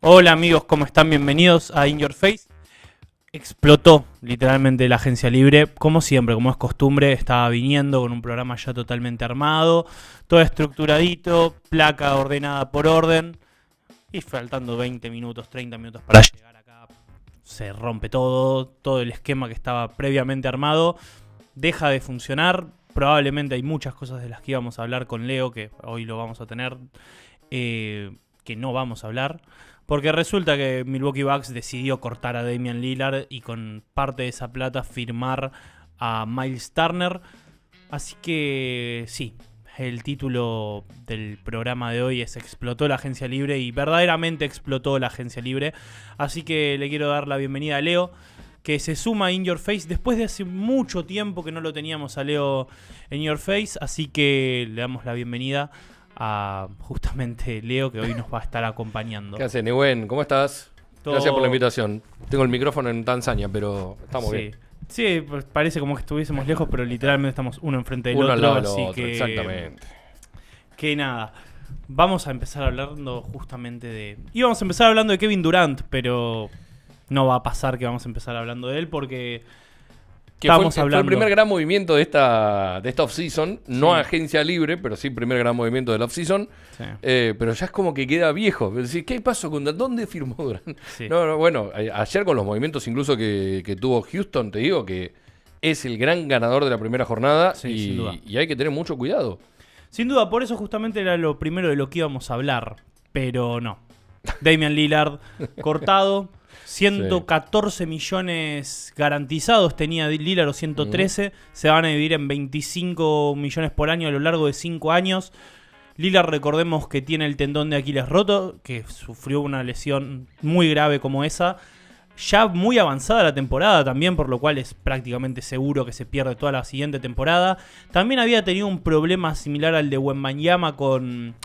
Hola amigos, ¿cómo están? Bienvenidos a In Your Face. Explotó literalmente la agencia libre, como siempre, como es costumbre, estaba viniendo con un programa ya totalmente armado, todo estructuradito, placa ordenada por orden, y faltando 20 minutos, 30 minutos para llegar acá, se rompe todo el esquema que estaba previamente armado, deja de funcionar. Probablemente hay muchas cosas de las que íbamos a hablar con Leo, que hoy lo vamos a tener, que no vamos a hablar. Porque resulta que Milwaukee Bucks decidió cortar a Damian Lillard y con parte de esa plata firmar a Miles Turner. Así que sí, el título del programa de hoy es Explotó la agencia libre, y verdaderamente explotó la agencia libre. Así que le quiero dar la bienvenida a Leo, que se suma a In Your Face después de hace mucho tiempo que no lo teníamos a Leo en In Your Face. Así que le damos la bienvenida a justamente Leo, que hoy nos va a estar acompañando. ¿Qué haces, Nehuen? ¿Cómo estás? Todo... Gracias por la invitación. Tengo el micrófono en Tanzania, pero estamos bien. Sí, pues parece como que estuviésemos lejos, pero literalmente estamos uno enfrente del uno otro. Al lado del así otro, que, exactamente. Que nada, vamos a empezar hablando justamente de... Íbamos a empezar hablando de Kevin Durant, pero no va a pasar que vamos a empezar hablando de él porque... Fue el primer gran movimiento de esta off-season, no agencia libre, pero sí el primer gran movimiento de la off-season. Sí. Pero ya es como que queda viejo. Es decir, ¿qué pasó con ¿dónde firmó Durant? Sí. Bueno, ayer con los movimientos incluso que tuvo Houston, te digo que es el gran ganador de la primera jornada, y hay que tener mucho cuidado. Sin duda, por eso justamente era lo primero de lo que íbamos a hablar, pero no. Damian Lillard cortado. 114 millones garantizados tenía Lillard, o 113. Se van a dividir en 25 millones por año a lo largo de 5 años. Lillard, recordemos que tiene el tendón de Aquiles roto, que sufrió una lesión muy grave como esa. Ya muy avanzada la temporada también, por lo cual es prácticamente seguro que se pierde toda la siguiente temporada. También había tenido un problema similar al de Wembanyama con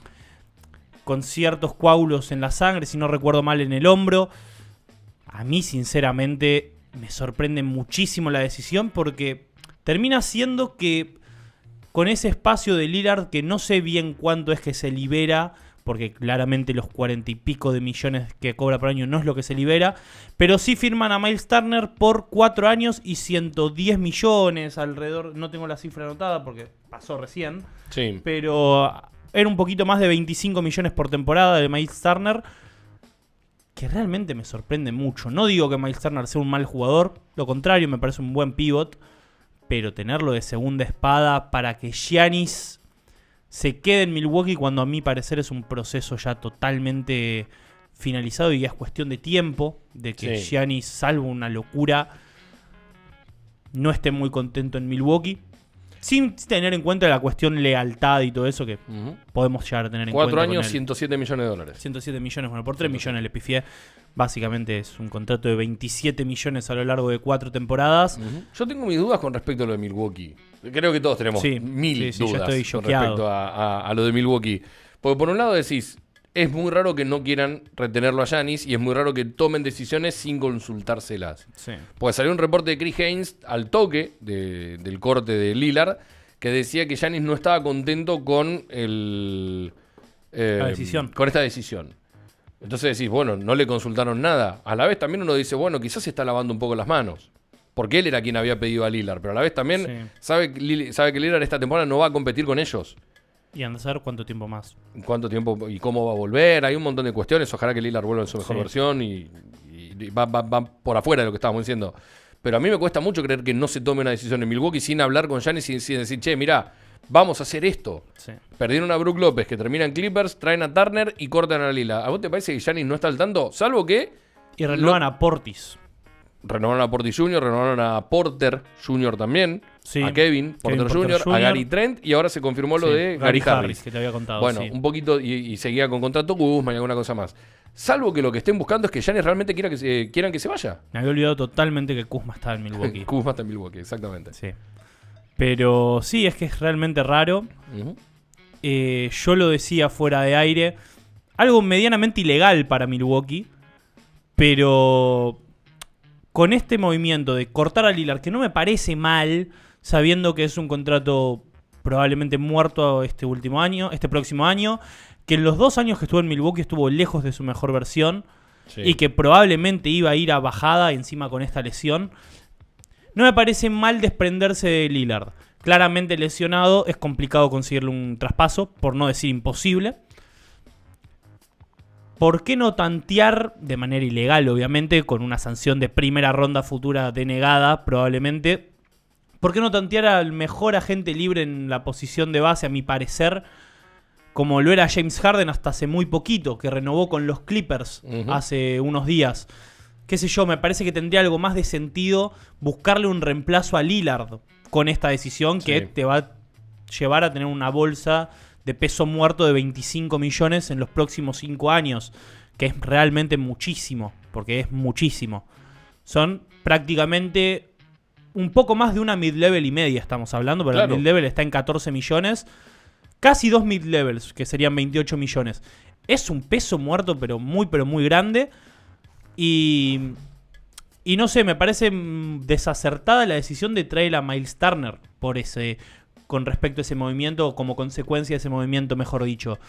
ciertos coágulos en la sangre, si no recuerdo mal, en el hombro. A mí, sinceramente, me sorprende muchísimo la decisión, porque termina siendo que con ese espacio de Lillard, que no sé bien cuánto es que se libera, porque claramente los 40 y pico de millones que cobra por año no es lo que se libera, pero sí firman a Miles Turner por 4 años y 110 millones alrededor. No tengo la cifra anotada porque pasó recién, sí, pero era un poquito más de 25 millones por temporada de Miles Turner, que realmente me sorprende mucho. No digo que Miles Turner sea un mal jugador, lo contrario, me parece un buen pivot, pero tenerlo de segunda espada para que Giannis se quede en Milwaukee, cuando a mi parecer es un proceso ya totalmente finalizado y ya es cuestión de tiempo de que Giannis, salvo una locura, no esté muy contento en Milwaukee. Sin tener en cuenta la cuestión lealtad y todo eso que podemos llegar a tener en cuenta. 4 años, 107 millones de dólares. 107 millones, bueno, por 3 millones le pifié. Básicamente es un contrato de 27 millones a lo largo de 4 temporadas. Yo tengo mis dudas con respecto a lo de Milwaukee. Creo que todos tenemos mil dudas yo estoy con respecto a lo de Milwaukee. Porque por un lado decís, es muy raro que no quieran retenerlo a Giannis, y es muy raro que tomen decisiones sin consultárselas. Sí. Pues salió un reporte de Chris Haynes al toque del corte de Lillard, que decía que Giannis no estaba contento con la decisión. Con esta decisión. Entonces decís, bueno, no le consultaron nada. A la vez también uno dice, bueno, quizás se está lavando un poco las manos, porque él era quien había pedido a Lillard, pero a la vez también sabe que Lillard esta temporada no va a competir con ellos. Y anda a saber cuánto tiempo más. ¿Cuánto tiempo y cómo va a volver? Hay un montón de cuestiones. Ojalá que Lillard vuelva en su mejor versión y va por afuera de lo que estábamos diciendo. Pero a mí me cuesta mucho creer que no se tome una decisión en Milwaukee sin hablar con Giannis y sin decir, che, mirá, vamos a hacer esto. Sí. Perdieron a Brook López, que termina en Clippers, traen a Turner y cortan a Lillard. ¿A vos te parece que Giannis no está al tanto? Salvo que... Y renovan a Portis. renovaron a Portis Jr., renovaron a Porter Jr. también, a Kevin Porter Jr., a Gary Trent, y ahora se confirmó lo de Gary Harris, que te había contado. Bueno, un poquito, y seguía con contrato Kuzma y alguna cosa más. Salvo que lo que estén buscando es que Giannis realmente quieran que se vaya. Me había olvidado totalmente que Kuzma estaba en Milwaukee. Kuzma está en Milwaukee, exactamente. Sí. Pero sí, es que es realmente raro. Yo lo decía fuera de aire. Algo medianamente ilegal para Milwaukee. Pero con este movimiento de cortar a Lillard, que no me parece mal, sabiendo que es un contrato probablemente muerto este próximo año, que en los 2 años que estuvo en Milwaukee estuvo lejos de su mejor versión, y que probablemente iba a ir a bajada encima con esta lesión. No me parece mal desprenderse de Lillard. Claramente lesionado, es complicado conseguirle un traspaso, por no decir imposible. ¿Por qué no tantear, de manera ilegal obviamente, con una sanción de primera ronda futura denegada probablemente? ¿Por qué no tantear al mejor agente libre en la posición de base, a mi parecer, como lo era James Harden hasta hace muy poquito, que renovó con los Clippers hace unos días? Qué sé yo, me parece que tendría algo más de sentido buscarle un reemplazo a Lillard con esta decisión que te va a llevar a tener una bolsa de peso muerto de 25 millones en los próximos 5 años, que es realmente muchísimo, porque es muchísimo. Son prácticamente un poco más de una mid-level y media estamos hablando, pero la mid-level está en 14 millones, casi 2 mid-levels, que serían 28 millones. Es un peso muerto, pero muy grande. Y no sé, me parece desacertada la decisión de traer a Miles Turner con respecto a ese movimiento, como consecuencia de ese movimiento, mejor dicho.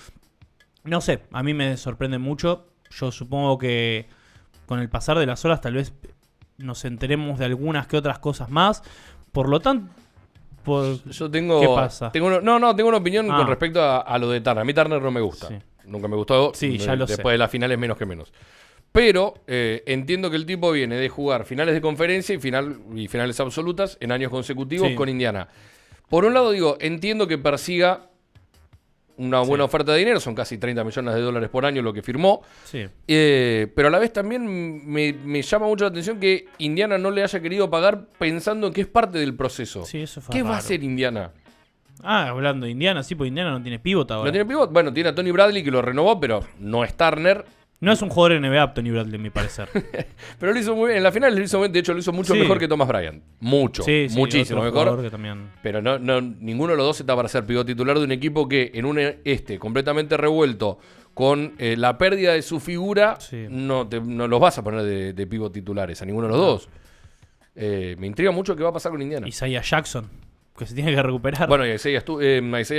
No sé, a mí me sorprende mucho. Yo supongo que con el pasar de las horas tal vez nos enteremos de algunas que otras cosas más. Por lo tanto, ¿qué pasa? Tengo una opinión con respecto a lo de Turner. A mí Turner no me gusta. Sí. Nunca me gustó. Sí, ya lo sé. Después de las finales, menos que menos. Pero entiendo que el tipo viene de jugar finales de conferencia y finales absolutas en años consecutivos con Indiana. Por un lado, entiendo que persiga una buena oferta de dinero, son casi 30 millones de dólares por año lo que firmó. Sí. Pero a la vez también me llama mucho la atención que Indiana no le haya querido pagar pensando que es parte del proceso. Sí, eso fue ¿Qué raro. va a hacer Indiana? Hablando de Indiana, sí, porque Indiana no tiene pivot ahora. ¿No tiene pivot? Bueno, tiene a Tony Bradley que lo renovó, pero no es Turner. No es un jugador NBA, Tony Bradley, a mi parecer. Pero lo hizo muy bien. En la final lo hizo mucho mejor que Thomas Bryant. Muchísimo mejor. Que también... Pero ninguno de los dos está para ser pivot titular de un equipo que en un completamente revuelto, con la pérdida de su figura, no los vas a poner de pivot titulares a ninguno de los dos. Me intriga mucho qué va a pasar con Indiana. Isaiah Jackson, que se tiene que recuperar. Bueno, Isaiah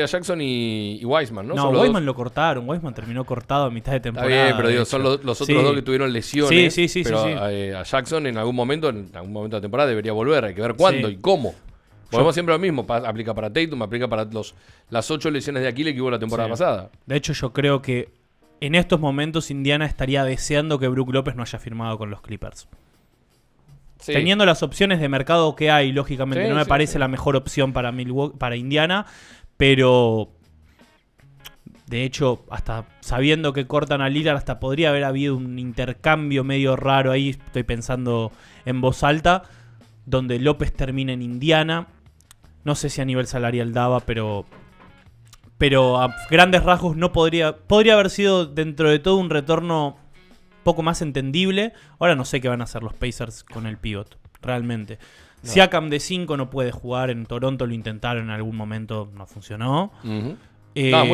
Jackson y Wiseman, ¿no? No, Wiseman lo cortaron. Wiseman terminó cortado a mitad de temporada. Está bien, pero son los otros dos que tuvieron lesiones. Sí. Pero a Jackson en algún momento de la temporada debería volver. Hay que ver cuándo y cómo. Volvemos siempre lo mismo. Aplica para Tatum, aplica para las 8 lesiones de Aquiles que hubo la temporada pasada. De hecho, yo creo que en estos momentos Indiana estaría deseando que Brook López no haya firmado con los Clippers. Sí. Teniendo las opciones de mercado que hay, lógicamente no me parece la mejor opción para Indiana, pero de hecho, hasta sabiendo que cortan a Lillard, hasta podría haber habido un intercambio medio raro ahí, estoy pensando en voz alta, donde López termina en Indiana. No sé si a nivel salarial daba, pero a grandes rasgos no podría haber sido dentro de todo un retorno poco más entendible. Ahora no sé qué van a hacer los Pacers con el pivot, realmente. No. Siakam de 5 no puede jugar. En Toronto lo intentaron en algún momento, no funcionó. Muy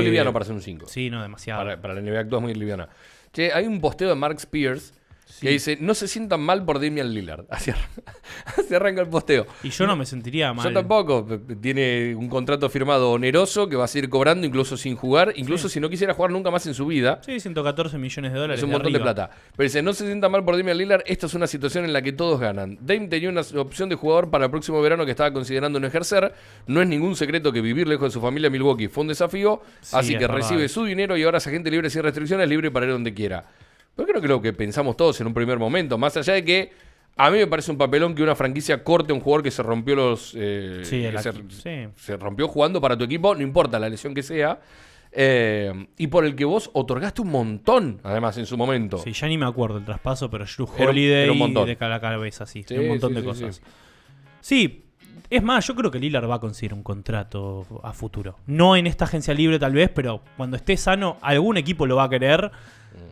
liviano para ser un 5. Sí, no, demasiado. Para la NBA actual es muy liviana. Che, hay un posteo de Mark Spears que dice: no se sientan mal por Damian Lillard. Así arranca el posteo. Y yo no me sentiría mal. Yo tampoco. Tiene un contrato firmado oneroso que va a seguir cobrando incluso sin jugar, incluso si no quisiera jugar nunca más en su vida. Sí, 114 millones de dólares. Es un montón de plata. Pero dice: no se sientan mal por Damian Lillard. Esta es una situación en la que todos ganan. Dame tenía una opción de jugador para el próximo verano que estaba considerando no ejercer. No es ningún secreto que vivir lejos de su familia en Milwaukee fue un desafío. Así que recibe su dinero y ahora es agente libre sin restricciones, libre para ir donde quiera. Pero creo que lo que pensamos todos en un primer momento, más allá de que a mí me parece un papelón que una franquicia corte a un jugador que se rompió se rompió jugando para tu equipo, no importa la lesión que sea. Y por el que vos otorgaste un montón, además, en su momento. Sí, ya ni me acuerdo el traspaso, pero Jrue Holiday y de cada cabeza, sí. Sí, un montón de cosas. Sí, es más, yo creo que Lillard va a conseguir un contrato a futuro. No en esta agencia libre tal vez, pero cuando esté sano, algún equipo lo va a querer.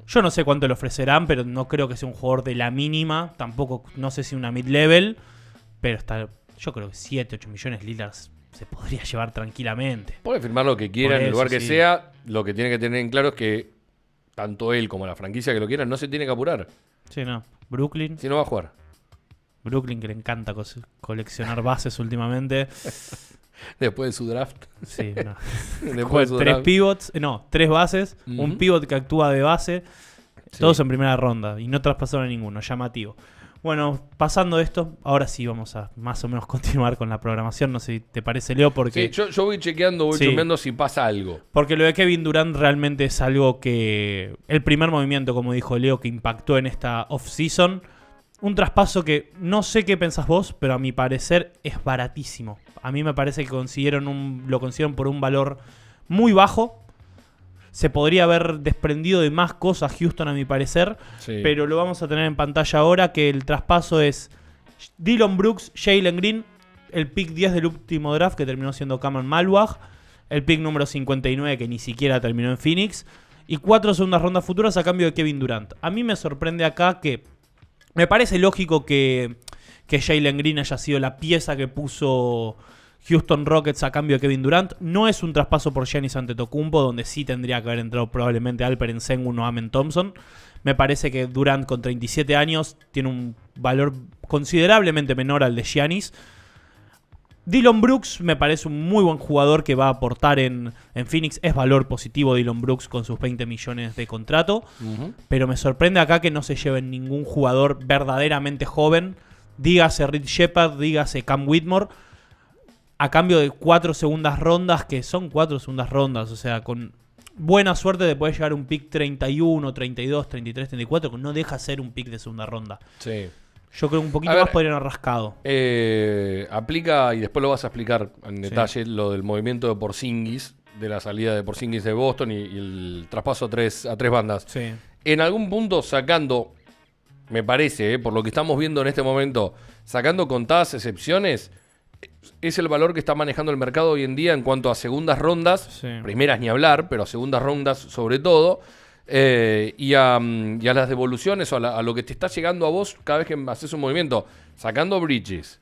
Yo no sé cuánto le ofrecerán, pero no creo que sea un jugador de la mínima. Tampoco, no sé si una mid-level, pero yo creo que 7, 8 millones Lillard se podría llevar tranquilamente. Puede firmar lo que quiera en el lugar que sea. Lo que tiene que tener en claro es que tanto él como la franquicia que lo quieran no se tiene que apurar. Sí, no. Brooklyn. Si no va a jugar. Brooklyn, que le encanta coleccionar bases últimamente. Después de su draft. Sí, no. Después de su 3 draft. pivots, no, 3 bases, un pivot que actúa de base, todos en primera ronda y no traspasaron a ninguno, llamativo. Bueno, pasando esto, ahora sí vamos a más o menos continuar con la programación. No sé si te parece, Leo, porque... Sí, yo voy chequeando, voy chusmeando si pasa algo. Porque lo de Kevin Durant realmente es algo que... El primer movimiento, como dijo Leo, que impactó en esta off-season. Un traspaso que no sé qué pensás vos, pero a mi parecer es baratísimo. A mí me parece que lo consiguieron por un valor muy bajo. Se podría haber desprendido de más cosas Houston, a mi parecer. Sí. Pero lo vamos a tener en pantalla ahora, que el traspaso es Dillon Brooks, Jalen Green, el pick 10 del último draft, que terminó siendo Cameron Malwag, el pick número 59, que ni siquiera terminó en Phoenix, y 4 segundas rondas futuras a cambio de Kevin Durant. A mí me sorprende acá que... Me parece lógico que Jalen Green haya sido la pieza que puso Houston Rockets a cambio de Kevin Durant. No es un traspaso por Giannis Antetokounmpo, donde sí tendría que haber entrado probablemente Alperen Sengun o Amen Thompson. Me parece que Durant, con 37 años, tiene un valor considerablemente menor al de Giannis. Dillon Brooks me parece un muy buen jugador que va a aportar en Phoenix. Es valor positivo Dillon Brooks con sus 20 millones de contrato. Pero me sorprende acá que no se lleven ningún jugador verdaderamente joven. Dígase Reed Shepard, dígase Cam Whitmore, a cambio de 4 segundas rondas, que son 4 segundas rondas. O sea, con buena suerte de poder llegar a un pick 31, 32, 33, 34, que no deja ser un pick de segunda ronda. Sí. Yo creo que un poquito más podrían haber rascado. Aplica, y después lo vas a explicar en detalle, lo del movimiento de Porzingis, de la salida de Porzingis de Boston y el traspaso a tres bandas. Sí. En algún punto sacando, me parece, por lo que estamos viendo en este momento, sacando contadas excepciones, es el valor que está manejando el mercado hoy en día en cuanto a segundas rondas, primeras ni hablar, pero a segundas rondas sobre todo. Y a las devoluciones o a lo que te está llegando a vos cada vez que haces un movimiento, sacando Bridges,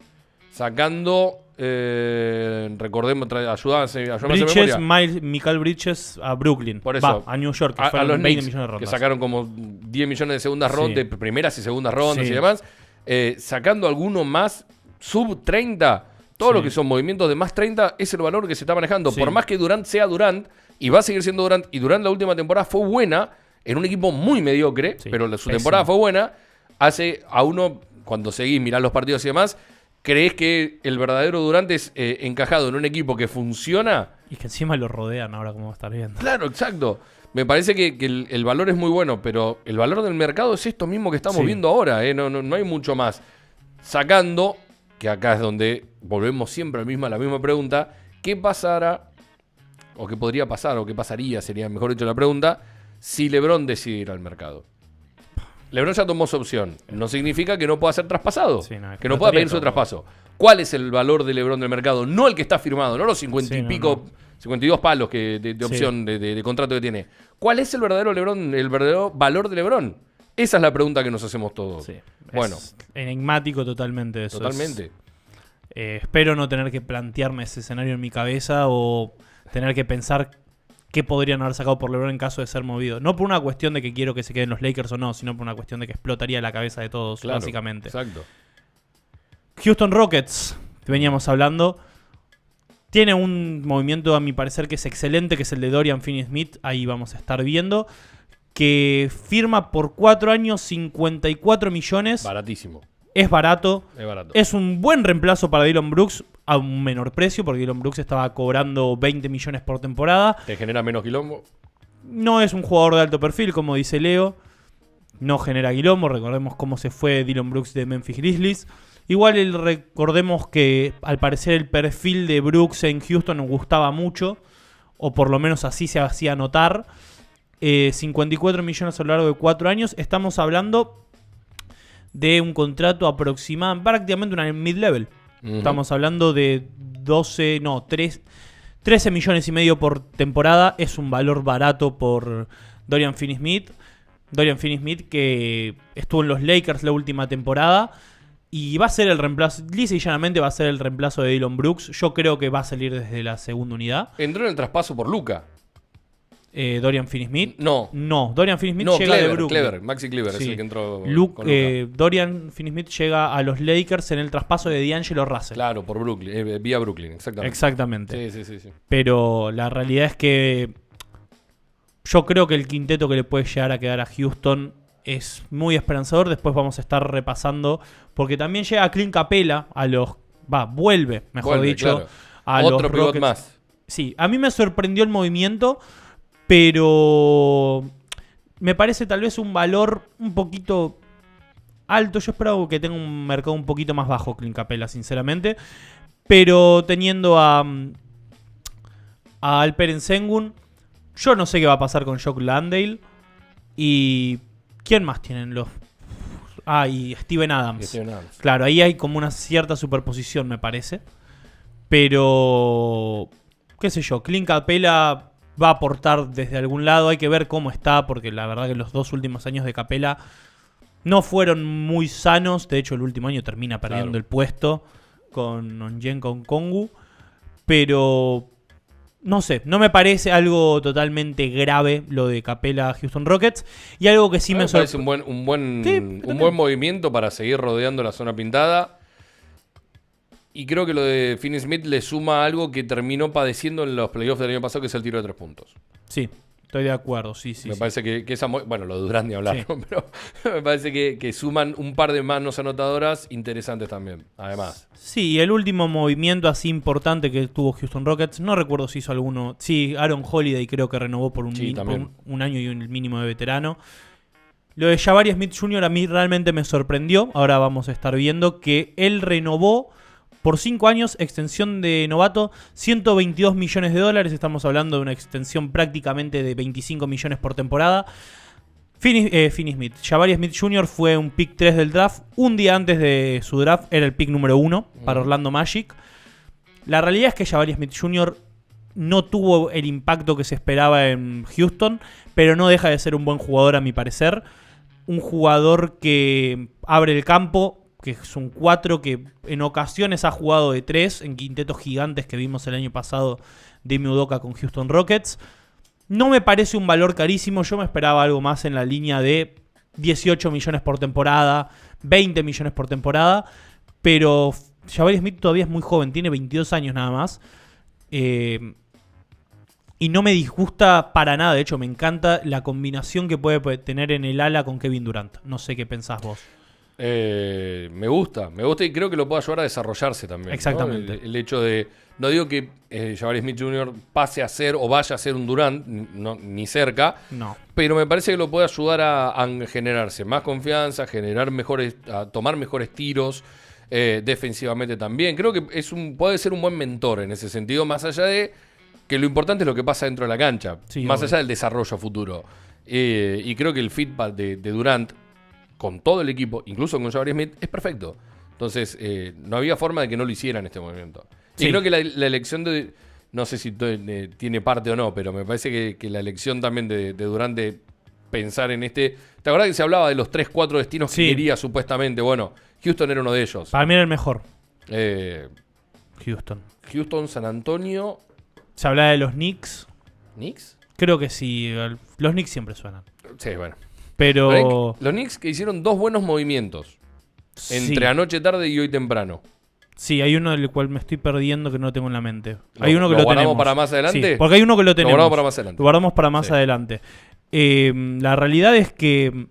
sacando recordemos, ayúdame Bridges, Michael Bridges a Brooklyn, por eso, a New York, que a fueron los 20 Knicks, millones de rondas, que sacaron como 10 millones de segundas rondas, de primeras y segundas rondas y demás, sacando alguno más sub 30, todo lo que son movimientos de más 30 es el valor que se está manejando. Por más que Durant sea Durant, y va a seguir siendo Durant, y Durant la última temporada fue buena, en un equipo muy mediocre, pero su temporada fue buena, hace a uno, cuando seguís, mirás los partidos y demás, crees que el verdadero Durant es encajado en un equipo que funciona. Y que encima lo rodean ahora, como va a estar viendo. Claro, exacto. Me parece que el valor es muy bueno, pero el valor del mercado es esto mismo que estamos viendo ahora, no hay mucho más. Sacando, que acá es donde volvemos siempre a la misma pregunta, ¿qué pasará, o qué podría pasar, o qué pasaría, sería mejor dicho la pregunta, si LeBron decide ir al mercado? LeBron ya tomó su opción. No significa que no pueda ser traspasado, que no pueda pedir su traspaso. ¿Cuál es el valor de LeBron del mercado? No el que está firmado, no los 50 y pico, 52 palos de opción de contrato que tiene. ¿Cuál es el verdadero LeBron, el verdadero valor de LeBron? Esa es la pregunta que nos hacemos todos. Bueno, es enigmático totalmente eso. Totalmente. Espero no tener que plantearme ese escenario en mi cabeza o tener que pensar qué podrían haber sacado por LeBron en caso de ser movido. No por una cuestión de que quiero que se queden los Lakers o no, sino por una cuestión de que explotaría la cabeza de todos, básicamente. Exacto. Houston Rockets, que veníamos hablando, tiene un movimiento, a mi parecer, que es excelente, que es el de Dorian Finney-Smith. Ahí vamos a estar viendo. Que firma por 4 años 54 millones. Baratísimo. Es barato. Es barato. Es un buen reemplazo para Dillon Brooks a un menor precio, porque Dillon Brooks estaba cobrando 20 millones por temporada. ¿Te genera menos quilombo? No es un jugador de alto perfil, como dice Leo. No genera quilombo. Recordemos cómo se fue Dillon Brooks de Memphis Grizzlies. Igual recordemos que al parecer el perfil de Brooks en Houston nos gustaba mucho. o por lo menos así se hacía notar. 54 millones a lo largo de 4 años. Estamos hablando de un contrato aproximado, prácticamente una mid-level. Estamos hablando de 13 millones y medio por temporada. Es un valor barato por Dorian Finney-Smith. Dorian Finney-Smith que estuvo en los Lakers la última temporada y va a ser el reemplazo, lisa y llanamente va a ser el reemplazo de Dillon Brooks. Yo creo que va a salir desde la segunda unidad. Entró en el traspaso por Luka. Dorian Finney-Smith. No, Dorian Finney-Smith llega de Brooklyn. Maxi Kleber es el que entró con Luka. Dorian Finney-Smith llega a los Lakers en el traspaso de D'Angelo Russell. Claro, por Brooklyn, vía Brooklyn, exactamente. Sí. Pero la realidad es que yo creo que el quinteto que le puede llegar a quedar a Houston es muy esperanzador. Después vamos a estar repasando, porque también llega Clint Capela vuelve, dicho, claro. a Otro los pivot Rockets. más. Sí, a mí me sorprendió el movimiento, pero me parece tal vez un valor un poquito alto. Yo esperaba que tenga un mercado un poquito más bajo Clint Capela, sinceramente. Pero teniendo a Alperen Sengun, yo no sé qué va a pasar con Jock Landale. Y ¿quién más tienen los? Y Steven Adams. Claro, ahí hay como una cierta superposición, me parece. Pero qué sé yo, Clint Capela va a aportar desde algún lado. Hay que ver cómo está, porque la verdad que los 2 últimos años de Capela no fueron muy sanos. De hecho, el último año termina perdiendo el puesto con Onyenka Okongwu. Pero no sé, no me parece algo totalmente grave lo de Capela a Houston Rockets. Y algo que sí me parece un buen movimiento para seguir rodeando la zona pintada. Y creo que lo de Finney-Smith le suma algo que terminó padeciendo en los playoffs del año pasado, que es el tiro de 3 puntos. Sí, estoy de acuerdo, sí. Me parece que esa... Bueno, lo de Durant ni hablar, ¿no? Pero me parece que suman un par de manos anotadoras interesantes también, además. Sí, el último movimiento así importante que tuvo Houston Rockets, no recuerdo si hizo alguno. Sí, Aaron Holiday creo que renovó por un año y un mínimo de veterano. Lo de Jabari Smith Jr. a mí realmente me sorprendió. Ahora vamos a estar viendo que él renovó por 5 años, extensión de novato, $122 millones. Estamos hablando de una extensión prácticamente de 25 millones por temporada. Finney-Smith. Jabari Smith Jr. fue un pick 3 del draft. Un día antes de su draft era el pick número 1 para Orlando Magic. La realidad es que Jabari Smith Jr. no tuvo el impacto que se esperaba en Houston, pero no deja de ser un buen jugador a mi parecer. Un jugador que abre el campo, que es un 4 que en ocasiones ha jugado de 3 en quintetos gigantes que vimos el año pasado de Ime Udoka con Houston Rockets. No me parece un valor carísimo. Yo me esperaba algo más en la línea de 18 millones por temporada, 20 millones por temporada. Pero Jabari Smith todavía es muy joven, tiene 22 años nada más. Y no me disgusta para nada. De hecho, me encanta la combinación que puede tener en el ala con Kevin Durant. No sé qué pensás vos. Me gusta y creo que lo puede ayudar a desarrollarse también. Exactamente. ¿No? El hecho de... No digo que Jabari Smith Jr. pase a ser o vaya a ser un Durant, ni cerca. No. Pero me parece que lo puede ayudar a generarse más confianza, a tomar mejores tiros, defensivamente también. Creo que puede ser un buen mentor en ese sentido, más allá de que lo importante es lo que pasa dentro de la cancha, más allá del desarrollo futuro. Y creo que el feedback de Durant con todo el equipo, incluso con Jabari Smith, es perfecto. Entonces, no había forma de que no lo hiciera en este movimiento. Sí. Y creo que la elección de... No sé si tiene parte o no, pero me parece que la elección también de Durant de pensar en este... ¿Te acuerdas que se hablaba de los 3-4 destinos que quería supuestamente? Bueno, Houston era uno de ellos. Para mí era el mejor. Houston, San Antonio... Se hablaba de los Knicks. ¿Knicks? Creo que sí. Los Knicks siempre suenan. Sí, bueno. Pero los Knicks que hicieron 2 buenos movimientos entre anoche tarde y hoy temprano. Sí, hay uno del cual me estoy perdiendo que no lo tengo en la mente. Hay uno que lo tenemos para más adelante. Sí, porque hay uno que lo tenemos. Lo guardamos para más adelante. Lo guardamos para más adelante. La realidad es que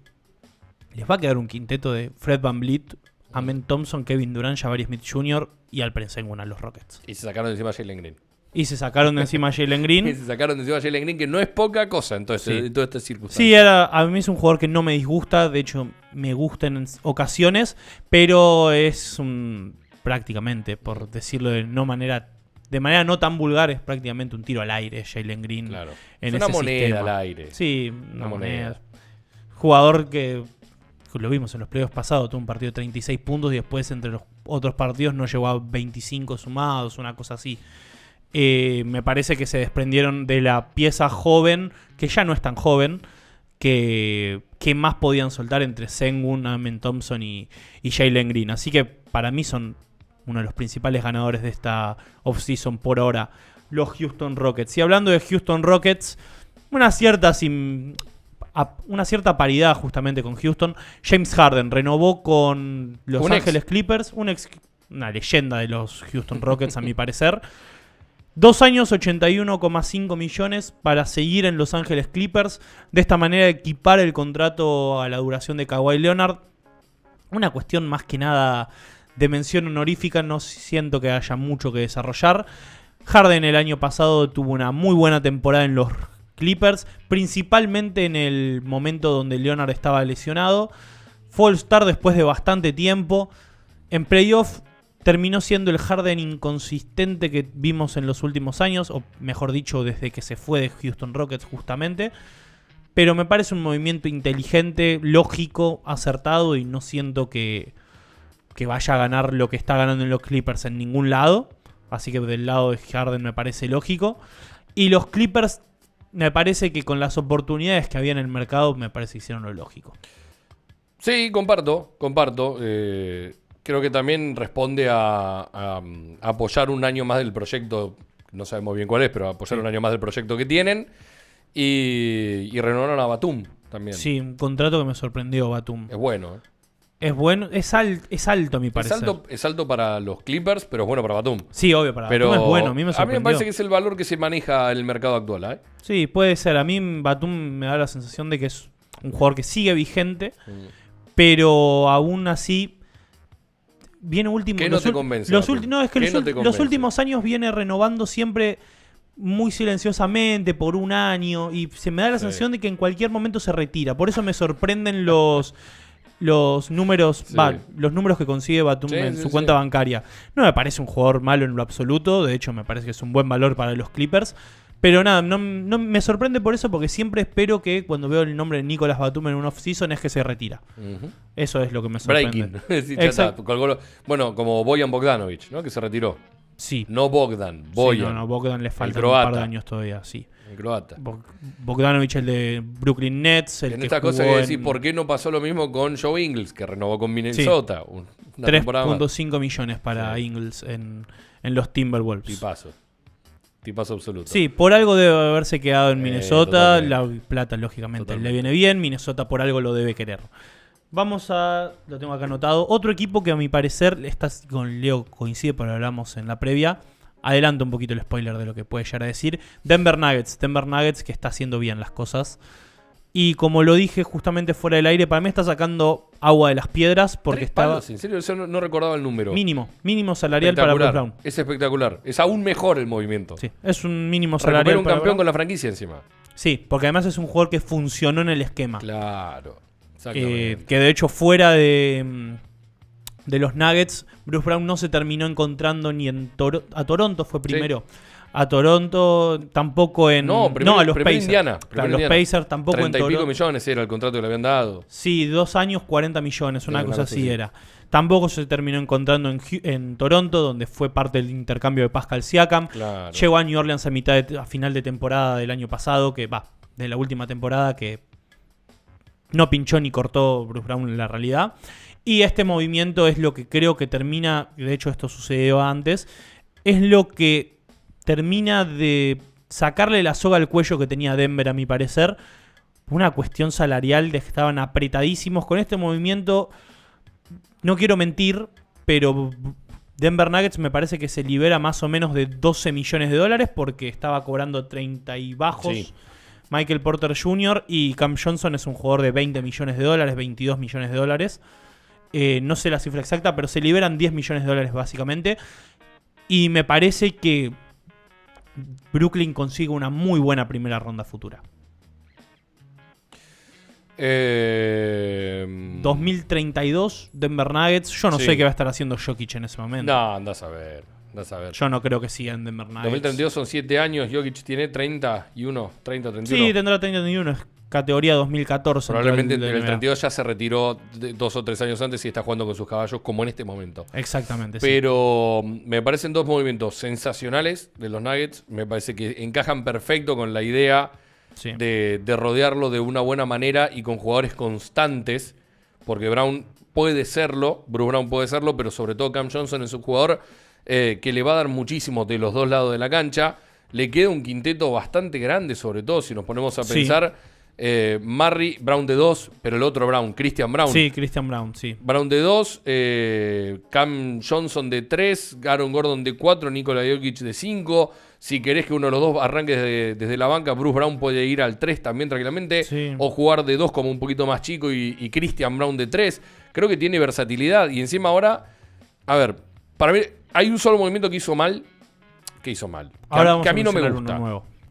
les va a quedar un quinteto de Fred VanVleet, Amen Thompson, Kevin Durant, Jabari Smith Jr. y Alperen Sengun a los Rockets. Y se sacaron de encima a Jalen Green. a Jalen Green. Y se sacaron de encima a Jalen Green, que no es poca cosa en toda esta circunstancia. Sí, a mí es un jugador que no me disgusta. De hecho, me gusta en ocasiones. Pero es prácticamente, por decirlo de no manera de manera no tan vulgar, es prácticamente un tiro al aire, Jalen Green. Claro. En es una ese moneda sistema. al aire. Sí, una moneda. Jugador que lo vimos en los playoffs pasados, tuvo un partido de 36 puntos y después entre los otros partidos no llegó a 25 sumados, una cosa así. Me parece que se desprendieron de la pieza joven, que ya no es tan joven, que más podían soltar entre Sengun, Amen Thompson y Jalen Green. Así que para mí son uno de los principales ganadores de esta offseason por ahora, los Houston Rockets. Y hablando de Houston Rockets, una cierta paridad justamente con Houston. James Harden renovó con Los Ángeles Clippers, una leyenda de los Houston Rockets a mi parecer. 2 años, 81,5 millones para seguir en Los Ángeles Clippers. De esta manera equipar el contrato a la duración de Kawhi Leonard. Una cuestión más que nada de mención honorífica, no siento que haya mucho que desarrollar. Harden el año pasado tuvo una muy buena temporada en los Clippers, principalmente en el momento donde Leonard estaba lesionado. Fue All-Star después de bastante tiempo. En playoff terminó siendo el Harden inconsistente que vimos en los últimos años, o mejor dicho, desde que se fue de Houston Rockets justamente. Pero me parece un movimiento inteligente, lógico, acertado, y no siento que vaya a ganar lo que está ganando en los Clippers en ningún lado. Así que del lado de Harden me parece lógico. Y los Clippers, me parece que con las oportunidades que había en el mercado, me parece que hicieron lo lógico. Sí, comparto. Creo que también responde a apoyar un año más del proyecto. No sabemos bien cuál es, pero apoyar un año más del proyecto que tienen. Y renovaron a Batum también. Sí, un contrato que me sorprendió, Batum. Es bueno, ¿eh? Es bueno, es alto a mi parecer. Es alto para los Clippers, pero es bueno para Batum. Sí, obvio, para Batum es bueno, a mí me sorprendió. A mí me parece que es el valor que se maneja en el mercado actual, ¿eh? Sí, puede ser. A mí Batum me da la sensación de que es un jugador que sigue vigente, pero aún así viene último. ¿Qué no te convence? No, es que los últimos años viene renovando siempre muy silenciosamente por un año y se me da la sensación de que en cualquier momento se retira. Por eso me sorprenden los números, los números que consigue Batum en su cuenta bancaria. No me parece un jugador malo en lo absoluto. De hecho, me parece que es un buen valor para los Clippers. Pero nada, no me sorprende por eso, porque siempre espero que cuando veo el nombre de Nicolas Batum en un off-season es que se retira. Eso es lo que me sorprende. Breaking. Bueno, como Bojan Bogdanovic, ¿no? Que se retiró. Sí. No Bogdan, Bojan. Sí, Bogdan le falta un par de años todavía, sí. El croata. Bogdanovic, el de Brooklyn Nets. En esta cosa que decir, ¿por qué no pasó lo mismo con Joe Ingles, que renovó con Minnesota? 3.5 millones para Ingles en los Timberwolves. Tipazo absoluto. Sí, por algo debe haberse quedado en Minnesota. La plata, lógicamente, le viene bien. Minnesota por algo lo debe querer. Vamos a... Lo tengo acá anotado. Otro equipo que a mi parecer, con Leo coincide, pero hablamos en la previa. Adelanto un poquito el spoiler de lo que puede llegar a decir. Denver Nuggets. Denver Nuggets que está haciendo bien las cosas. Y como lo dije justamente fuera del aire, para mí está sacando agua de las piedras porque estaba... ¿En serio? Yo no recordaba el número. Mínimo salarial para Bruce Brown. Es espectacular. Es aún mejor el movimiento. Sí, es un mínimo salarial. Recupera un campeón con la franquicia encima. Sí, porque además es un jugador que funcionó en el esquema. Claro. Exactamente. Que de hecho fuera de los Nuggets, Bruce Brown no se terminó encontrando ni en a Toronto fue primero. Sí. A Toronto tampoco en... No, a los Pacers. Indiana. Los Pacers tampoco en Toronto. 30 y pico millones era el contrato que le habían dado. Sí, 2 años, 40 millones, una cosa así era. Tampoco se terminó encontrando en Toronto, donde fue parte del intercambio de Pascal Siakam. Claro. Llegó a New Orleans a final de temporada del año pasado, de la última temporada, que no pinchó ni cortó Bruce Brown en la realidad. Y este movimiento es lo que creo que termina, de hecho esto sucedió antes, es lo que termina de sacarle la soga al cuello que tenía Denver, a mi parecer. Una cuestión salarial de que estaban apretadísimos. Con este movimiento, no quiero mentir, pero Denver Nuggets me parece que se libera más o menos de 12 millones de dólares porque estaba cobrando 30 y bajos. Sí. Michael Porter Jr. y Cam Johnson es un jugador de 20 millones de dólares, 22 millones de dólares. No sé la cifra exacta, pero se liberan 10 millones de dólares básicamente. Y me parece que Brooklyn consigue una muy buena primera ronda futura. 2032, Denver Nuggets. Yo no sé qué va a estar haciendo Jokic en ese momento. No, andás a ver. Vas a ver. Yo no creo que siga en Denver Nuggets. 2032 son 7 años, Jokic tiene 31. Sí, tendrá 31, es categoría 2014. Probablemente en el 32 ya se retiró 2 o 3 años antes y está jugando con sus caballos como en este momento. Exactamente. Pero me parecen 2 movimientos sensacionales de los Nuggets. Me parece que encajan perfecto con la idea de rodearlo de una buena manera y con jugadores constantes. Porque Bruce Brown puede serlo, pero sobre todo Cam Johnson es un jugador que le va a dar muchísimo de los dos lados de la cancha. Le queda un quinteto bastante grande, sobre todo si nos ponemos a pensar. Murray, Brown de 2, pero el otro Brown, Christian Brown. Sí, Christian Brown, sí. Brown de 2, Cam Johnson de 3, Aaron Gordon de 4, Nikola Jokic de 5. Si querés que uno de los dos arranque desde la banca, Bruce Brown puede ir al 3 también tranquilamente. Sí. O jugar de 2 como un poquito más chico y Christian Brown de 3. Creo que tiene versatilidad. Y encima ahora, a ver, para mí hay un solo movimiento que hizo mal. Que a mí no me gusta.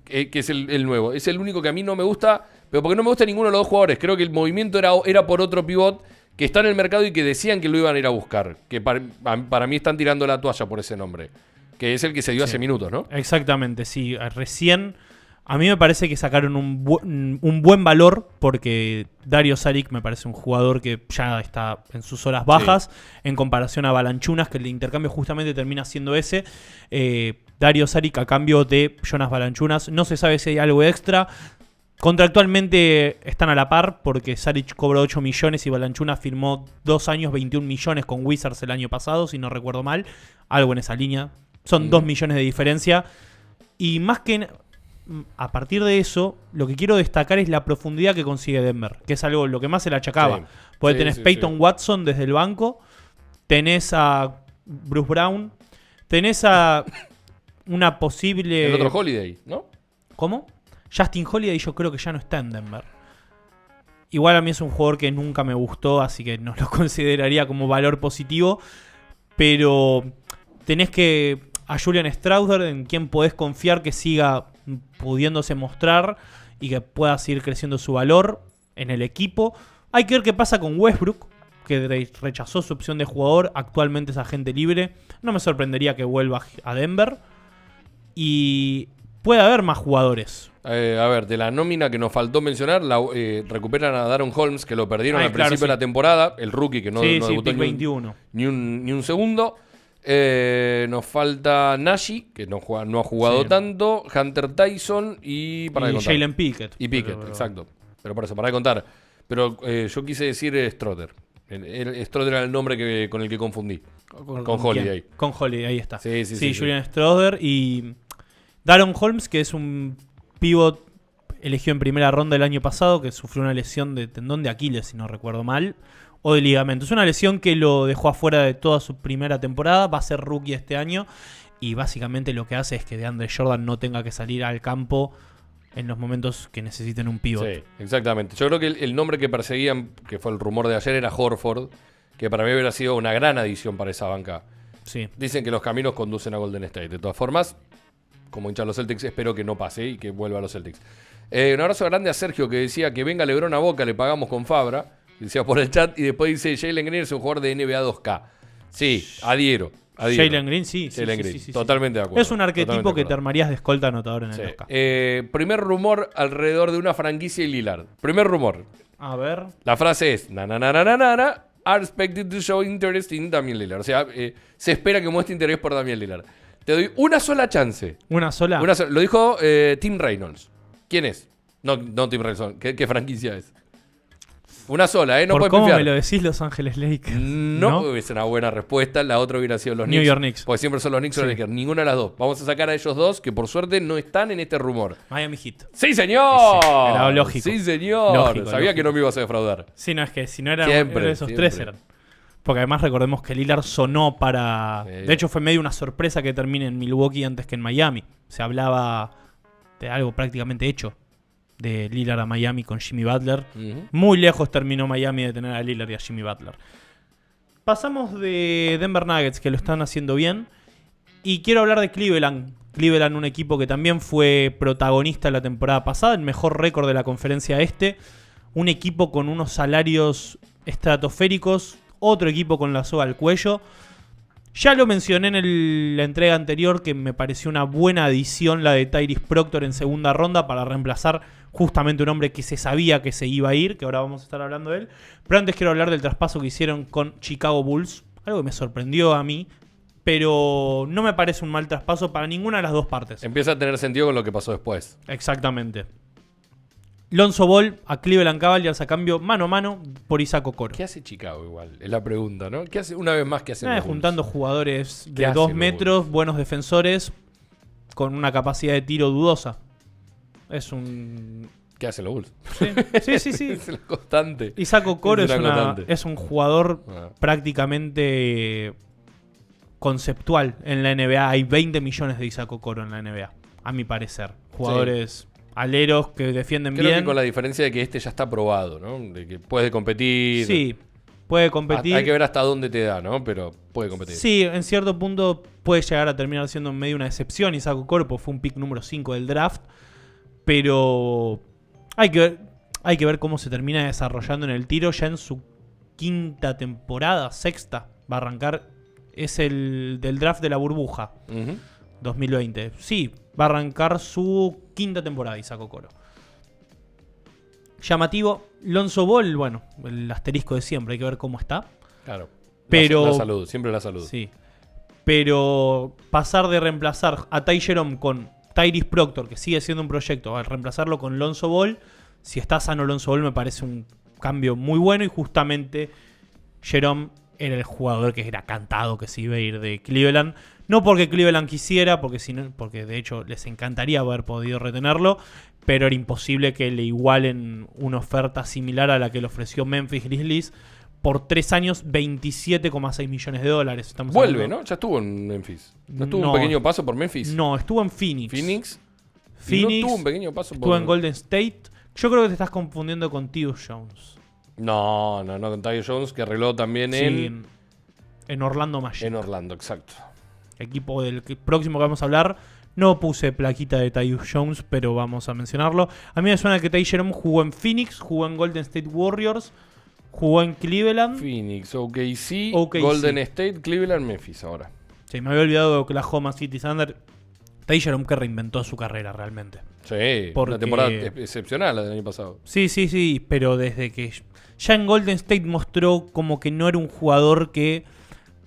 Que es el nuevo. Es el único que a mí no me gusta, pero porque no me gusta ninguno de los dos jugadores. Creo que el movimiento era por otro pivot que está en el mercado y que decían que lo iban a ir a buscar. Que para mí están tirando la toalla por ese nombre. Que es el que se dio hace minutos, ¿no? Exactamente, sí. Recién, a mí me parece que sacaron un buen valor, porque Dario Saric me parece un jugador que ya está en sus horas bajas, en comparación a Valanciunas, que el intercambio justamente termina siendo ese. Dario Saric a cambio de Jonas Valanciunas. No se sabe si hay algo extra. Contractualmente están a la par, porque Saric cobró 8 millones y Valanciunas firmó 2 años, 21 millones con Wizards el año pasado, si no recuerdo mal. Algo en esa línea. Son 2 millones de diferencia. Y más que a partir de eso, lo que quiero destacar es la profundidad que consigue Denver, que es algo lo que más se le achacaba. Porque tenés Peyton Watson desde el banco, tenés a Bruce Brown, tenés a una posible... El otro Holiday, ¿no? ¿Cómo? Justin Holiday yo creo que ya no está en Denver. Igual a mí es un jugador que nunca me gustó, así que no lo consideraría como valor positivo. Pero tenés a Julian Strawther, en quien podés confiar que siga pudiéndose mostrar y que pueda seguir creciendo su valor en el equipo. Hay que ver qué pasa con Westbrook, que rechazó su opción de jugador. Actualmente es agente libre. No me sorprendería que vuelva a Denver. Y puede haber más jugadores. A ver, de la nómina que nos faltó mencionar, recuperan a Daron Holmes, que lo perdieron al principio de la temporada. El rookie que no debutó ni un segundo. Nos falta Nashi, que no ha jugado tanto. Hunter Tyson y Jalen Pickett. Y Pickett, exacto. Pero por eso, para de contar. Pero yo quise decir Strawther. Strawther era el nombre con el que confundí. Con Holiday. Con Holiday, ahí está. Sí, Julian Strawther y Daron Holmes, que es un pivot elegido en primera ronda el año pasado, que sufrió una lesión de tendón de Aquiles, si no recuerdo mal, o de ligamento. Es una lesión que lo dejó afuera de toda su primera temporada. Va a ser rookie este año y básicamente lo que hace es que DeAndre Jordan no tenga que salir al campo en los momentos que necesiten un pivot. Sí, exactamente. Yo creo que el nombre que perseguían, que fue el rumor de ayer, era Horford, que para mí hubiera sido una gran adición para esa banca. Sí. Dicen que los caminos conducen a Golden State. De todas formas, como hincha de los Celtics, espero que no pase y que vuelva a los Celtics. Un abrazo grande a Sergio, que decía que venga LeBron a Boca, le pagamos con Fabra. Decía por el chat. Y después dice Jalen Green es un jugador de NBA 2K. Sí, adhiero. Jalen Green, sí. Totalmente de acuerdo. Es un arquetipo que te armarías de escolta anotador en el 2K. Primer rumor alrededor de una franquicia y Lillard. Primer rumor. A ver. La frase es: are expected to show interest in Damian Lillard. O sea, se espera que muestre interés por Damian Lillard. Te doy una sola chance. ¿Una sola? Lo dijo Tim Reynolds. ¿Quién es? No Tim Reynolds. ¿Qué franquicia es? Una sola, no puedes ¿Cómo confiar. me lo decís Los Ángeles Lakers? No, es una buena respuesta. La otra hubiera sido los Knicks. New York Knicks. Porque siempre son los Knicks o los Lakers. Ninguna de las dos. Vamos a sacar a ellos dos, que por suerte no están en este rumor. Miami Heat. ¡Sí, señor! Era lógico. ¡Sí, señor! Sabía que no me ibas a defraudar. Sí, no, es que si no eran esos tres eran. Porque además recordemos que Lillard sonó para... Sí. De hecho, fue medio una sorpresa que termine en Milwaukee antes que en Miami. Se hablaba de algo prácticamente hecho. De Lillard a Miami con Jimmy Butler. Muy lejos terminó Miami de tener a Lillard y a Jimmy Butler. Pasamos de Denver Nuggets, que lo están haciendo bien. Y quiero hablar de Cleveland. Cleveland, un equipo que también fue protagonista la temporada pasada. El mejor récord de la conferencia este. Un equipo con unos salarios estratosféricos. Otro equipo con la soga al cuello. Ya lo mencioné en la entrega anterior que me pareció una buena adición la de Tyrese Proctor en segunda ronda para reemplazar justamente un hombre que se sabía que se iba a ir, que ahora vamos a estar hablando de él. Pero antes quiero hablar del traspaso que hicieron con Chicago Bulls, algo que me sorprendió a mí, pero no me parece un mal traspaso para ninguna de las dos partes. Empieza a tener sentido con lo que pasó después. Exactamente. Lonzo Ball a Cleveland Cavaliers a cambio mano a mano por Isaac Okoro. ¿Qué hace Chicago igual? Es la pregunta, ¿no? ¿Qué hace una vez más que hace? Juntando jugadores de 2 metros, buenos defensores, con una capacidad de tiro dudosa. Es un... ¿Qué hace los Bulls? Sí. Es la constante. Isaac Okoro es un jugador prácticamente conceptual en la NBA. Hay 20 millones de Isaac Okoro en la NBA, a mi parecer. Jugadores... aleros que defienden bien. Creo que con la diferencia de que este ya está probado, ¿no? De que puede competir. Sí, puede competir. Hay que ver hasta dónde te da, ¿no? Pero puede competir. Sí, en cierto punto puede llegar a terminar siendo medio una excepción. Isaac Okoro fue un pick número 5 del draft. Pero hay que ver cómo se termina desarrollando en el tiro. Ya en su quinta temporada, sexta, va a arrancar. Es el del draft de la burbuja. 2020. Sí, va a arrancar su quinta temporada Isaac Okoro. Llamativo, Lonzo Ball, bueno, el asterisco de siempre, hay que ver cómo está. Claro. Pero, la salud, siempre la salud. Sí. Pero pasar de reemplazar a Ty Jerome con Tyrese Proctor, que sigue siendo un proyecto, a reemplazarlo con Lonzo Ball, si está sano Lonzo Ball me parece un cambio muy bueno y justamente Jerome era el jugador que era cantado que se iba a ir de Cleveland. No porque Cleveland quisiera, porque de hecho les encantaría haber podido retenerlo, pero era imposible que le igualen una oferta similar a la que le ofreció Memphis Grizzlies por 3 años, $27,6 millones. Vuelve, hablando, ¿no? Ya estuvo en Memphis. ¿No estuvo un pequeño paso por Memphis? No, estuvo en Phoenix. ¿Phoenix? ¿No tuvo un pequeño paso estuvo en Golden State? Yo creo que te estás confundiendo con Tyus Jones. No, con Tyus Jones, que arregló también en Orlando Magic. En Orlando, exacto. Equipo del próximo que vamos a hablar. No puse plaquita de Tyus Jones, pero vamos a mencionarlo. A mí me suena que Ty Jerome jugó en Phoenix, jugó en Golden State Warriors, jugó en Cleveland. Phoenix, OKC, Golden State, Cleveland, Memphis ahora. Sí, me había olvidado de Oklahoma City Thunder. Ty Jerome que reinventó su carrera realmente. Sí, una temporada excepcional la del año pasado. Sí, pero desde que ya en Golden State mostró como que no era un jugador que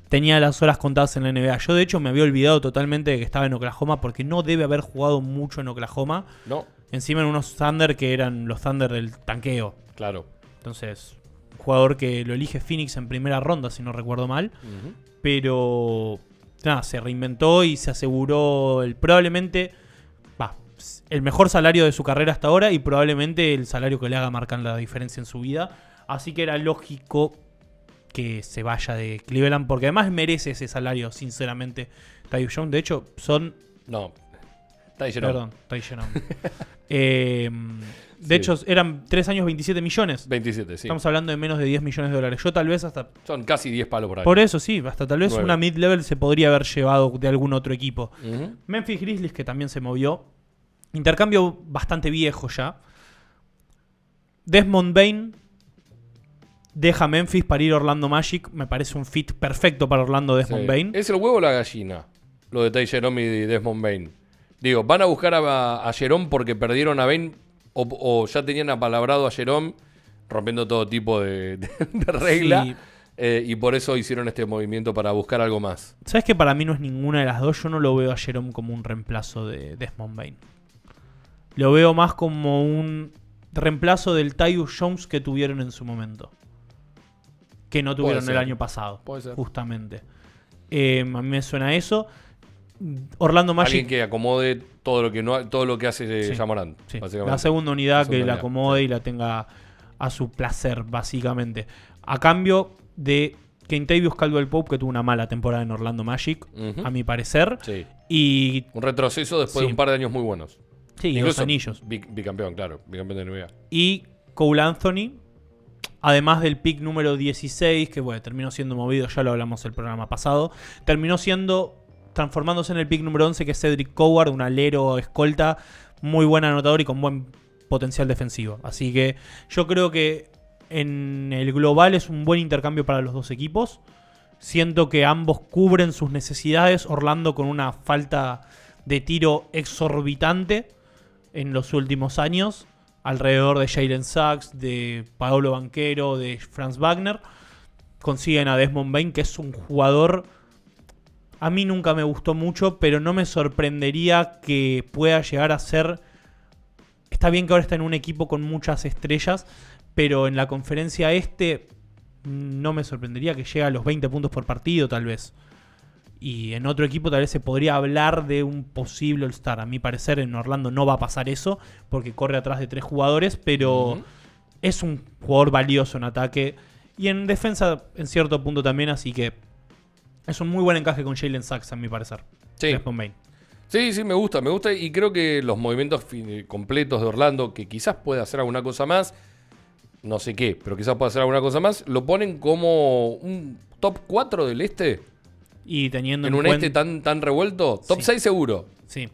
tenía las horas contadas en la NBA. Yo de hecho me había olvidado totalmente de que estaba en Oklahoma porque no debe haber jugado mucho en Oklahoma. No. Encima en unos Thunder que eran los Thunder del tanqueo. Claro. Entonces, un jugador que lo elige Phoenix en primera ronda, si no recuerdo mal. Pero nada, se reinventó y se aseguró probablemente el mejor salario de su carrera hasta ahora y probablemente el salario que le haga marcar la diferencia en su vida. Así que era lógico que se vaya de Cleveland, porque además merece ese salario, sinceramente, Tyus Jones. De hecho, Ty Jerome. Perdón, Ty Jerome. De hecho, eran 3 años, 27 millones. 27, sí. Estamos hablando de menos de $10 millones. Yo tal vez hasta... Son casi 10 palos por año. Por eso, sí. Hasta tal vez 9. Una mid-level se podría haber llevado de algún otro equipo. Memphis Grizzlies, que también se movió. Intercambio bastante viejo ya. Desmond Bane deja Memphis para ir a Orlando Magic. Me parece un fit perfecto para Orlando Desmond Bane. ¿Es el huevo o la gallina? Lo de Ty Jerome y Desmond Bane. Digo, ¿van a buscar a Jerome porque perdieron a Bane o ya tenían apalabrado a Jerome rompiendo todo tipo de regla? Sí. Y por eso hicieron este movimiento para buscar algo más. ¿Sabes que para mí no es ninguna de las dos? Yo no lo veo a Jerome como un reemplazo de Desmond Bane. Lo veo más como un reemplazo del Tyus Jones que tuvieron en su momento. Que no tuvieron el año pasado. Puede ser. Justamente. A mí me suena eso. Orlando Magic. Alguien que acomode todo lo que hace Ja Morant. Sí. La segunda unidad que la acomode y la tenga a su placer, básicamente. A cambio de Kentavious Caldwell-Pope, que tuvo una mala temporada en Orlando Magic, a mi parecer. Sí. Y un retroceso después de un par de años muy buenos. Sí, y 2 anillos. Bicampeón, claro. Bicampeón de NBA. Y Cole Anthony, además del pick número 16, que bueno, terminó siendo movido, ya lo hablamos el programa pasado, transformándose en el pick número 11, que es Cedric Coward, un alero escolta, muy buen anotador y con buen potencial defensivo. Así que yo creo que en el global es un buen intercambio para los dos equipos. Siento que ambos cubren sus necesidades. Orlando con una falta de tiro exorbitante en los últimos años, alrededor de Jalen Sachs, de Paolo Banchero, de Franz Wagner. Consiguen a Desmond Bane, que es un jugador... A mí nunca me gustó mucho, pero no me sorprendería que pueda llegar a ser... Está bien que ahora está en un equipo con muchas estrellas, pero en la conferencia no me sorprendería que llegue a los 20 puntos por partido, tal vez. Y en otro equipo tal vez se podría hablar de un posible All-Star. A mi parecer en Orlando no va a pasar eso, porque corre atrás de 3 jugadores, pero es un jugador valioso en ataque y en defensa en cierto punto también, así que es un muy buen encaje con Jalen Sachs, a mi parecer. Sí. Sí, me gusta y creo que los movimientos completos de Orlando, que quizás pueda hacer alguna cosa más, no sé qué, pero quizás pueda hacer alguna cosa más, lo ponen como un top 4 del este. Y teniendo en un este tan revuelto, top 6 seguro. Sí.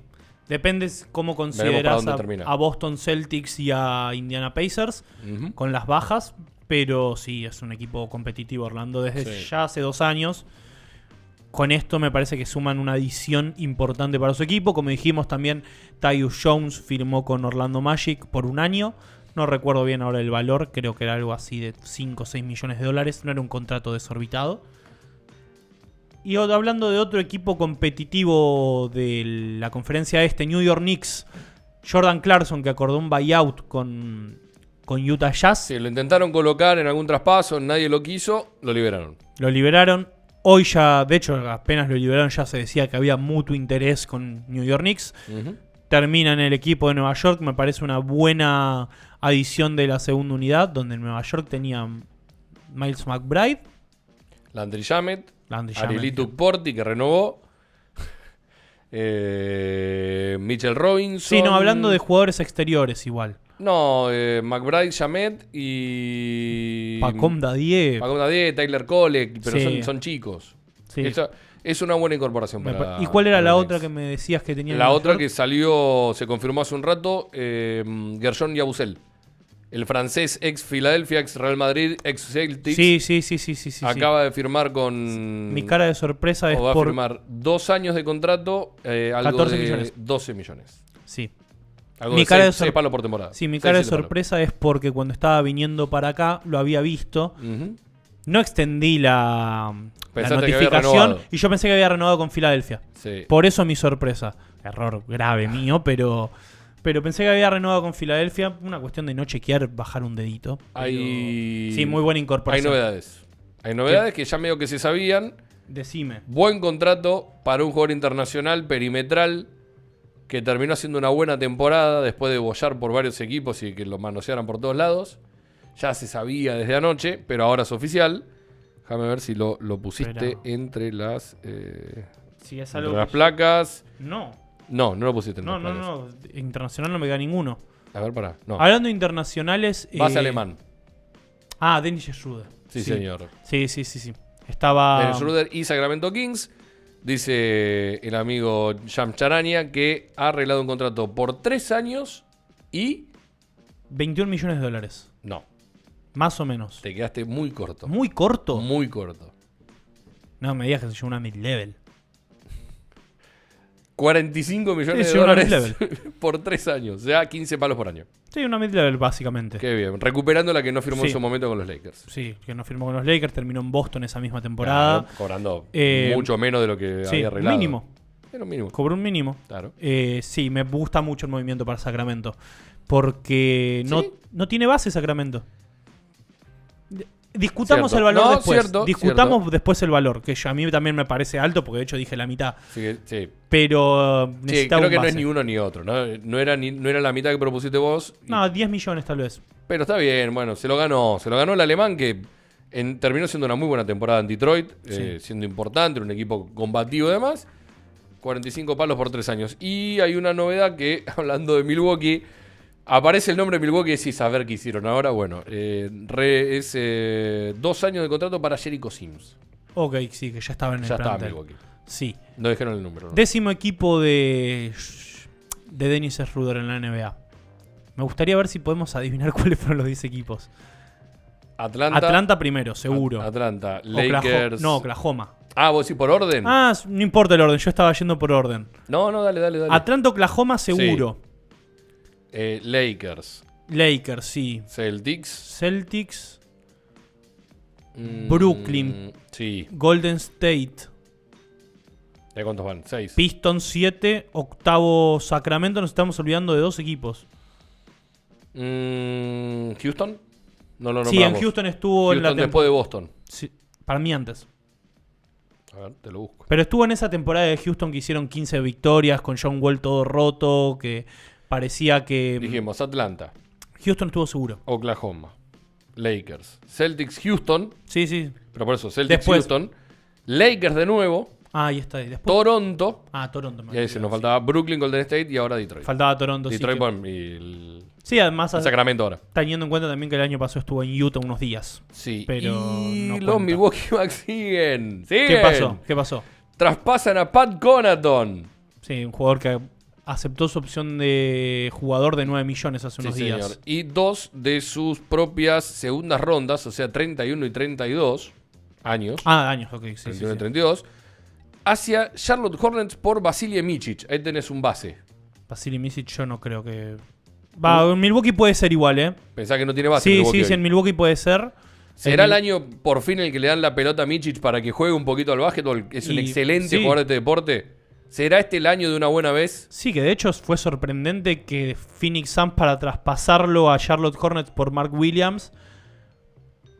Depende cómo consideras a Boston Celtics y a Indiana Pacers con las bajas, pero sí, es un equipo competitivo Orlando desde ya hace 2 años. Con esto me parece que suman una adición importante para su equipo. Como dijimos también, Tyus Jones firmó con Orlando Magic por 1 año. No recuerdo bien ahora el valor, creo que era algo así de 5 o 6 millones de dólares. No era un contrato desorbitado. Y hablando de otro equipo competitivo de la conferencia New York Knicks, Jordan Clarkson, que acordó un buyout con Utah Jazz. Sí, lo intentaron colocar en algún traspaso, nadie lo quiso, lo liberaron. Lo liberaron. Hoy ya, de hecho, apenas lo liberaron, ya se decía que había mutuo interés con New York Knicks. Termina en el equipo de Nueva York, me parece una buena adición de la segunda unidad, donde en Nueva York tenía Miles McBride, Landry Shamet, Arielito Porti, que renovó, Mitchell Robinson. Sí, no, hablando de jugadores exteriores igual. No, McBride, Shamet y... Pacom Dadie, Tyler Cole, pero son chicos. Sí. Es una buena incorporación para... ¿Y cuál era la otra que me decías que tenía? La otra que salió, se confirmó hace un rato, Gershon Yabusel. El francés, ex Filadelfia, ex Real Madrid, ex Celtics. Sí. Acaba de firmar con... Mi cara de sorpresa es va a firmar 2 años de contrato, algo 14 de millones. 12 millones. Sí. Algo mi de 6 palos por temporada. Sí, mi cara de sorpresa es porque cuando estaba viniendo para acá lo había visto. No extendí la notificación y yo pensé que había renovado con Filadelfia. Sí. Por eso mi sorpresa. Error grave mío, pero pensé que había renovado con Filadelfia. Una cuestión de no chequear, bajar un dedito. Sí, muy buena incorporación. Hay novedades que ya medio que se sabían. Decime. Buen contrato para un jugador internacional perimetral que terminó haciendo una buena temporada después de bollar por varios equipos y que lo manosearan por todos lados. Ya se sabía desde anoche, pero ahora es oficial. Déjame ver si lo pusiste entre las, si es algo entre las placas. No, lo pusiste entre las placas. No. Internacional no me queda ninguno. A ver, pará. No. Hablando de internacionales... Base alemán. Dennis Schroeder. Sí, señor. Sí. Estaba... Dennis Schroeder y Sacramento Kings. Dice el amigo Shams Charania que ha arreglado un contrato por 3 años y... 21 millones de dólares. No. Más o menos. Te quedaste muy corto. ¿Muy corto? Muy corto. No me digas que se llevó una mid-level. 45 millones de dólares por 3 años. O sea, 15 palos por año. Sí, una mid-level básicamente. Qué bien. Recuperando la que no firmó en su momento con los Lakers. Sí, que no firmó con los Lakers. Terminó en Boston esa misma temporada. Claro, cobrando mucho menos de lo que había arreglado. Mínimo. Era un mínimo. Cobró un mínimo. Claro. Sí, me gusta mucho el movimiento para Sacramento. Porque no tiene base Sacramento. Discutamos el valor después. Discutamos después el valor, que a mí también me parece alto, porque de hecho dije la mitad. Sí. Pero necesitaba creo que no es ni uno ni otro. No era la mitad que propusiste vos. No, 10 millones tal vez. Pero está bien, bueno, se lo ganó. Se lo ganó el alemán, que terminó siendo una muy buena temporada en Detroit, siendo importante, un equipo combativo y demás. 45 palos por 3 años. Y hay una novedad que, hablando de Milwaukee... Aparece el nombre de Milwaukee y decís, a ver qué hicieron ahora. Bueno, es 2 años de contrato para Jericho Sims. Ok, sí, que ya estaba en el plantel. Ya estaba en Milwaukee. Sí. No dijeron el número. ¿No? 10º equipo de Dennis Schroeder en la NBA. Me gustaría ver si podemos adivinar cuáles fueron los 10 equipos. Atlanta primero, seguro. Atlanta, Lakers. Oklahoma. ¿Vos sí por orden? No importa el orden, yo estaba yendo por orden. No, dale. Atlanta, Oklahoma, seguro. Sí. Lakers, sí. Celtics. Brooklyn. Sí. Golden State. ¿De cuántos van? 6. Pistons 7. Octavo Sacramento. Nos estamos olvidando de 2 equipos. ¿Houston? No lo nombramos. Sí, en Houston estuvo en la temporada después de Boston. Sí, para mí antes. A ver, te lo busco. Pero estuvo en esa temporada de Houston que hicieron 15 victorias con John Wall todo roto, que parecía que... Dijimos Atlanta. Houston estuvo seguro. Oklahoma. Lakers. Celtics, Houston. Sí. Pero por eso, Celtics, Después. Houston. Lakers de nuevo. Ahí está. Después. Toronto. Toronto. Y ahí se nos faltaba Brooklyn, Golden State y ahora Detroit. Faltaba Toronto, Detroit, sí. Sí, además... el Sacramento ahora. Teniendo en cuenta también que el año pasado estuvo en Utah unos días. Sí. Pero y los Milwaukee Bucks siguen. ¿Qué pasó? Traspasan a Pat Connaughton. Sí, un jugador que aceptó su opción de jugador de 9 millones hace unos días. Señor. Y 2 de sus propias segundas rondas, o sea, 31 y 32 años. Años, ok. Sí, 31 y 32. Hacia Charlotte Hornets por Vasilije Micic. Ahí tenés un base. Vasilije Micic yo no creo que... en Milwaukee puede ser igual, Pensá que no tiene base. Sí, en Milwaukee puede ser. ¿Será el año por fin el que le dan la pelota a Micic para que juegue un poquito al básquetbol? Es un excelente jugador de este deporte. ¿Será este el año de una buena vez? Sí, que de hecho fue sorprendente que Phoenix Suns, para traspasarlo a Charlotte Hornets por Mark Williams,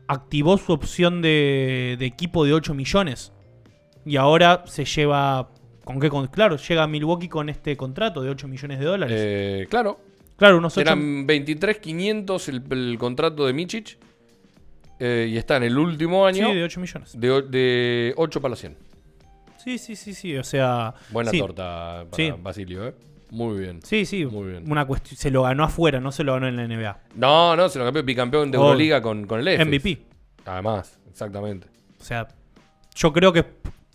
activó su opción de equipo de 8 millones. Y ahora se lleva... Claro, llega a Milwaukee con este contrato de 8 millones de dólares. Claro, unos 8... Eran 23.500 el contrato de Micic. Y está en el último año. Sí, de 8 millones. De 8 para los 100. Sí, o sea... Buena torta para Basilio, Muy bien. Sí. Muy bien. Una cuestión, se lo ganó afuera, no se lo ganó en la NBA. No, se lo campeó bicampeón de Euroliga con el Efes. MVP. Además, exactamente. O sea, yo creo que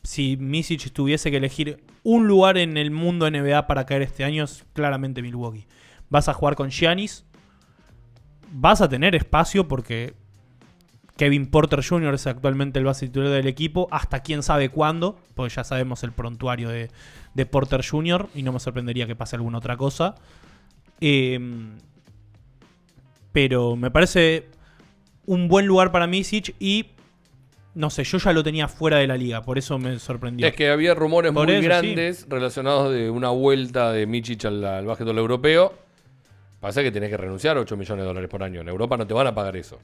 si Micic tuviese que elegir un lugar en el mundo NBA para caer este año, es claramente Milwaukee. Vas a jugar con Giannis, vas a tener espacio porque Kevin Porter Jr. es actualmente el base titular del equipo, hasta quién sabe cuándo, porque ya sabemos el prontuario de Porter Jr. y no me sorprendería que pase alguna otra cosa. Pero me parece un buen lugar para Micic y no sé, yo ya lo tenía fuera de la liga, por eso me sorprendió. Es que había rumores muy grandes relacionados de una vuelta de Micic al básquetbol europeo. Pasa que tenés que renunciar a 8 millones de dólares por año. En Europa no te van a pagar eso.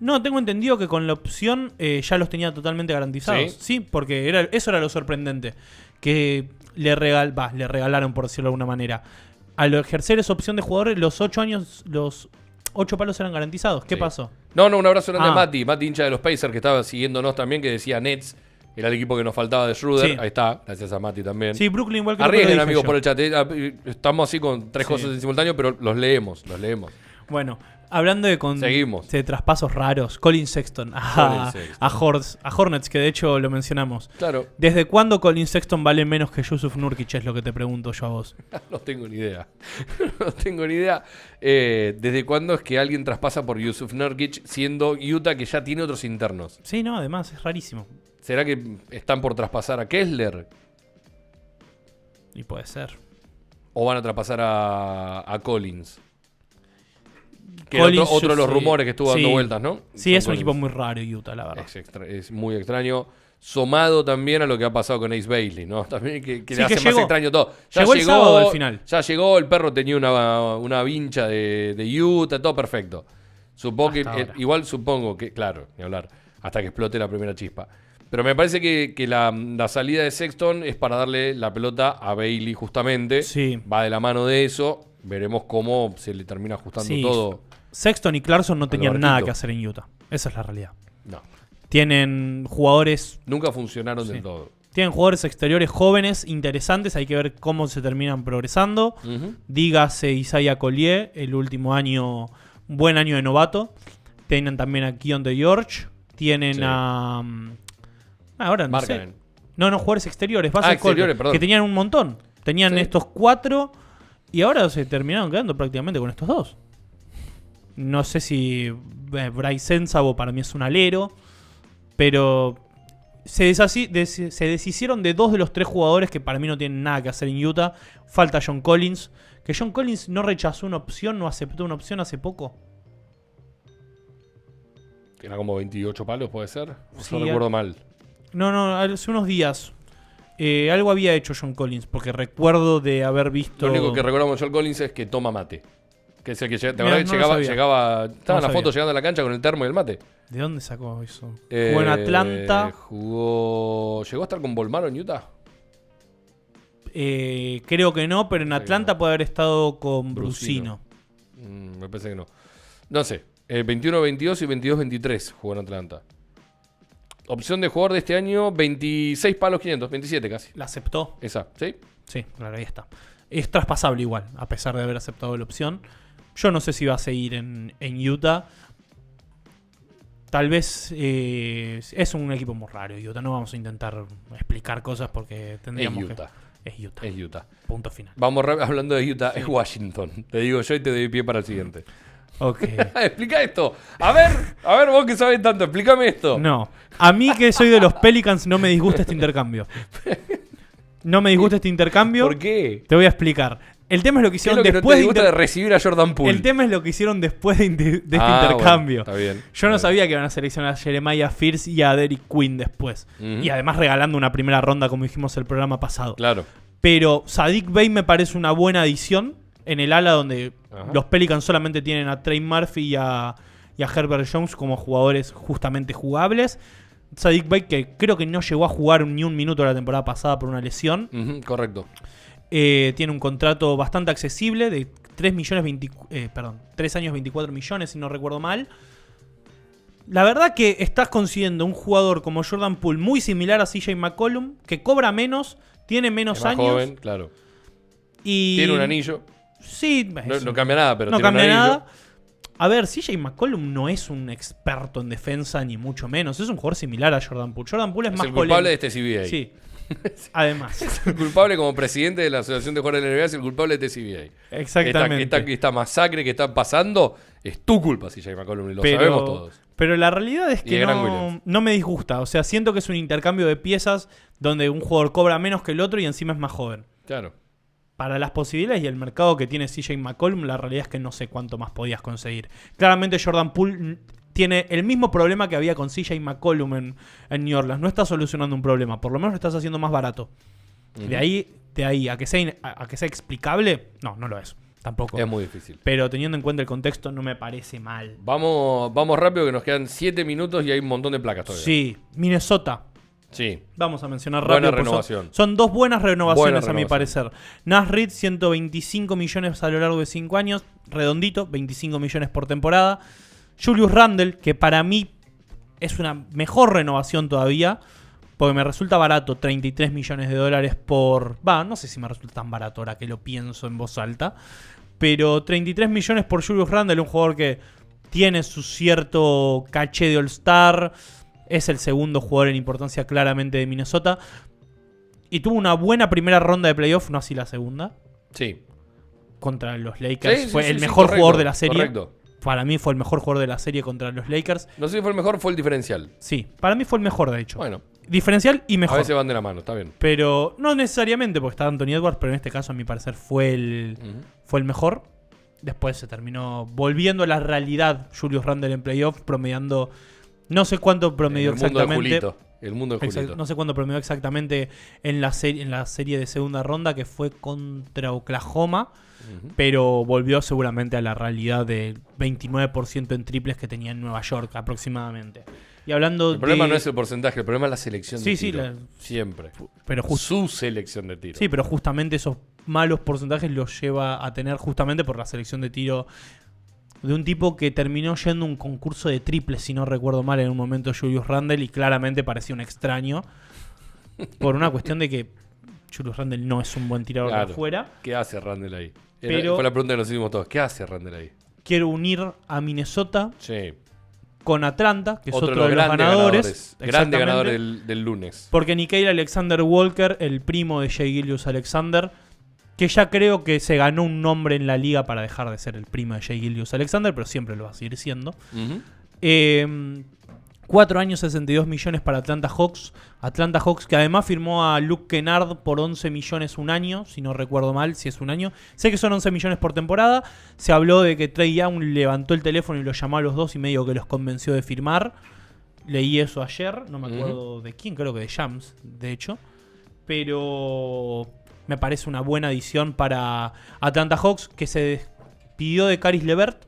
No, tengo entendido que con la opción ya los tenía totalmente garantizados. Sí, porque eso era lo sorprendente. Que le regalaron, por decirlo de alguna manera. Al ejercer esa opción de jugador, los 8 años, los 8 palos eran garantizados. ¿Qué pasó? No, un abrazo grande a Mati, hincha de los Pacers, que estaba siguiéndonos también, que decía Nets, era el equipo que nos faltaba de Schroeder. Sí. Ahí está, gracias a Mati también. Sí, Brooklyn igual que arriesguen, amigos, por el chat. Estamos así con 3 cosas en simultáneo, pero los leemos. Bueno, hablando de traspasos raros, Colin Sexton a Hornets, que de hecho lo mencionamos. Claro. ¿Desde cuándo Colin Sexton vale menos que Jusuf Nurkic? Es lo que te pregunto yo a vos. No tengo ni idea. ¿Desde cuándo es que alguien traspasa por Jusuf Nurkic siendo Utah, que ya tiene otros internos? Sí, no, además es rarísimo. ¿Será que están por traspasar a Kessler? Y puede ser. ¿O van a traspasar a Collins? Que era otro de los rumores que estuvo dando vueltas, ¿no? Sí, es un equipo muy raro Utah, la verdad. Es muy extraño. Sumado también a lo que ha pasado con Ace Bailey, ¿no? También que le hace más extraño todo. Llegó el sábado al final. Ya llegó, el perro tenía una vincha de Utah, todo perfecto. Supongo que, claro, ni hablar, hasta que explote la primera chispa. Pero me parece que la salida de Sexton es para darle la pelota a Bailey justamente. Sí. Va de la mano de eso. Veremos cómo se le termina ajustando todo. Sexton y Clarkson no tenían nada que hacer en Utah. Esa es la realidad. No. Tienen jugadores... Nunca funcionaron del todo. Tienen jugadores exteriores jóvenes, interesantes. Hay que ver cómo se terminan progresando. Dígase Isaiah Collier, el último año, un buen año de novato. Tienen también a Keon de George. Tienen a... ahora no sé. No, jugadores exteriores. Que tenían un montón. Tenían estos 4 y ahora se terminaron quedando prácticamente con estos 2. No sé si Bryce Sensabaugh para mí es un alero, pero se deshicieron de 2 de los 3 jugadores que para mí no tienen nada que hacer en Utah. Falta John Collins, que John Collins no rechazó una opción, no aceptó una opción hace poco. Era como 28 palos, ¿puede ser? Sí, no recuerdo mal. No, hace unos días. Algo había hecho John Collins, porque recuerdo de haber visto... Lo único que recordamos de John Collins es que toma mate. Que es el que llega, ¿te Mirá, acordás que llegaba estaba en la foto sabía. llegando a la cancha con el termo y el mate? ¿De dónde sacó eso? Jugó en Atlanta. ¿Llegó a estar con Bolmaro en Utah? Creo que no, pero en Atlanta puede haber estado con Brusino. Me parece que no. No sé. 21-22 y 22-23 jugó en Atlanta. Opción de jugador de este año, 26 palos 500, 27 casi. ¿La aceptó? Esa, ¿sí? Sí, claro, ahí está. Es traspasable igual, a pesar de haber aceptado la opción. Yo no sé si va a seguir en Utah. Tal vez es un equipo muy raro, Utah. No vamos a intentar explicar cosas porque tendríamos Es Utah. Es Utah. Es Utah. Punto final. Vamos hablando de Utah, sí. Es Washington. Te digo yo y te doy pie para el siguiente. Ok. Explica esto. A ver, vos que sabés tanto, explícame esto. No. A mí que soy de los Pelicans no me disgusta este intercambio. No me disgusta este intercambio. ¿Por qué? Te voy a explicar. El tema es lo que hicieron después no te gusta de recibir a Jordan Poole. El tema es lo que hicieron después de este intercambio. Bueno, está bien. Yo no sabía que iban a seleccionar a Jeremiah Fierce y a Derrick Quinn después. Y además regalando una primera ronda, como dijimos el programa pasado. Claro. Pero Saddiq Bey me parece una buena adición en el ala donde los Pelicans solamente tienen a Trey Murphy y a Herbert Jones como jugadores justamente jugables. Saddiq Bey, que creo que no llegó a jugar ni un minuto la temporada pasada por una lesión. Correcto. Tiene un contrato bastante accesible de 3 años 24 millones, si no recuerdo mal. La verdad que estás consiguiendo un jugador como Jordan Poole muy similar a CJ McCollum, que cobra menos, tiene menos es más años. Joven, claro. Y tiene un anillo. Sí, no cambia nada, pero no tiene cambia un anillo. nada. A ver, CJ McCollum no es un experto en defensa, ni mucho menos. Es un jugador similar a Jordan Poole. Jordan Poole es más el culpable de este CBA. Sí. Además. Es el culpable como presidente de la Asociación de Jugadores de la NBA, es el culpable de este CBA. Exactamente. Esta masacre que está pasando es tu culpa, CJ McCollum, y lo sabemos todos. Pero la realidad es que no me disgusta. O sea, siento que es un intercambio de piezas donde un jugador cobra menos que el otro y encima es más joven. Claro. Para las posibilidades y el mercado que tiene CJ McCollum, la realidad es que no sé cuánto más podías conseguir. Claramente Jordan Poole tiene el mismo problema que había con CJ McCollum en New Orleans. No está solucionando un problema, por lo menos lo estás haciendo más barato. De ahí a que sea explicable, no lo es. Tampoco. Es muy difícil. Pero teniendo en cuenta el contexto, no me parece mal. Vamos rápido, que nos quedan 7 minutos y hay un montón de placas todavía. Sí, Minnesota. Sí. Vamos a mencionar buena rápido. Renovación. Son 2 buenas renovaciones a mi parecer. Nas Reed, 125 millones a lo largo de 5 años. Redondito, 25 millones por temporada. Julius Randle, que para mí es una mejor renovación todavía. Porque me resulta barato, 33 millones de dólares por... no sé si me resulta tan barato ahora que lo pienso en voz alta. Pero 33 millones por Julius Randle, un jugador que tiene su cierto caché de All-Star. Es el segundo jugador en importancia claramente de Minnesota. Y tuvo una buena primera ronda de playoff, no así la segunda. Sí. Contra los Lakers. Fue el mejor jugador de la serie. Correcto. Para mí fue el mejor jugador de la serie contra los Lakers. No sé si fue el mejor, fue el diferencial. Sí, para mí fue el mejor, de hecho. Bueno. Diferencial y mejor. A veces van de la mano, está bien. Pero no necesariamente porque está Anthony Edwards, pero en este caso a mi parecer fue el mejor. Después se terminó volviendo a la realidad Julius Randle en playoff, promediando... No sé cuánto promedió exactamente. El mundo de Julito. No sé cuánto promedió exactamente en la serie de segunda ronda, que fue contra Oklahoma. Pero volvió seguramente a la realidad del 29% en triples que tenía en Nueva York aproximadamente. Y hablando el problema no es el porcentaje, el problema es la selección de tiro. Siempre. Pero su selección de tiro. Sí, pero justamente esos malos porcentajes los lleva a tener justamente por la selección de tiro de un tipo que terminó yendo a un concurso de triples, si no recuerdo mal, en un momento, Julius Randle, y claramente parecía un extraño por una cuestión de que Julius Randle no es un buen tirador de afuera. ¿Qué hace Randle ahí? Fue la pregunta que nos hicimos todos. ¿Qué hace Randle ahí? Quiero unir a Minnesota con Atlanta, que es otro de los ganadores. Grande ganador del lunes. Porque Nickeil Alexander Walker, el primo de Shai Gilgeous-Alexander, Que ya creo que se ganó un nombre en la liga para dejar de ser el primo de Shai Gilgeous-Alexander, pero siempre lo va a seguir siendo. 4 años, 62 millones para Atlanta Hawks. Atlanta Hawks que además firmó a Luke Kennard por 11 millones un año, si no recuerdo mal, si es un año. Sé que son 11 millones por temporada. Se habló de que Trae Young levantó el teléfono y los llamó a los dos y medio que los convenció de firmar. Leí eso ayer, no me acuerdo de quién, creo que de Shams, de hecho. Pero me parece una buena adición para Atlanta Hawks, que se despidió de Caris LeVert,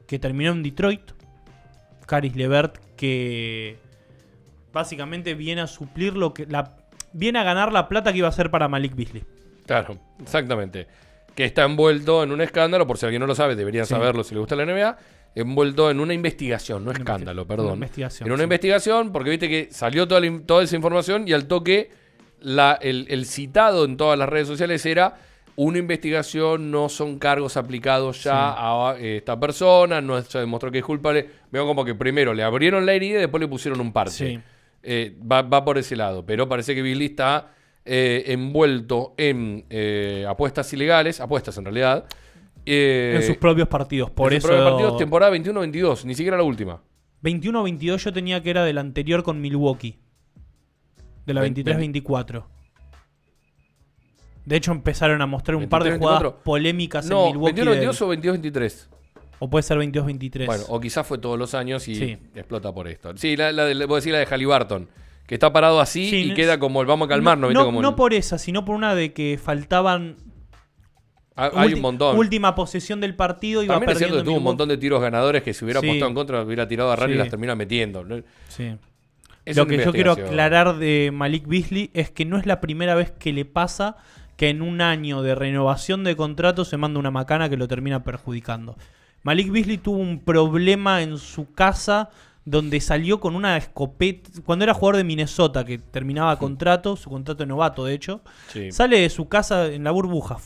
que terminó en Detroit. Caris LeVert que básicamente viene a suplir viene a ganar la plata que iba a ser para Malik Beasley. Claro, exactamente. Que está envuelto en un escándalo, por si alguien no lo sabe, deberían saberlo si le gusta la NBA. Envuelto en una investigación, no escándalo, perdón. En una investigación, porque viste que salió toda esa información y al toque el citado en todas las redes sociales era: una investigación, no son cargos aplicados ya a esta persona, no se demostró que es culpable. Veo como que primero le abrieron la herida y después le pusieron un parche. Va por ese lado, pero parece que Beasley está envuelto en apuestas ilegales, apuestas en realidad. En sus propios partidos, por eso. En sus propios partidos, temporada 21-22, ni siquiera la última. 21-22 yo tenía que era del anterior con Milwaukee. De la 23-24. De hecho, empezaron a mostrar un par de jugadas polémicas en Milwaukee. ¿21-22 o 22-23? O puede ser 22-23. Bueno, o quizás fue todos los años y explota por esto. Sí, voy a decir la de Haliburton, que está parado así y queda como el vamos a calmarnos. No por esa, sino por una de que faltaban... Hay un montón. Última posesión del partido. Iba también es cierto que tuvo un montón de tiros ganadores que si hubiera apostado en contra hubiera tirado a Rally y las termina metiendo. Sí. Lo que yo quiero aclarar de Malik Beasley es que no es la primera vez que le pasa que en un año de renovación de contrato se manda una macana que lo termina perjudicando. Malik Beasley tuvo un problema en su casa donde salió con una escopeta cuando era jugador de Minnesota, que terminaba contrato, su contrato de novato de hecho. Sale de su casa, en la burbuja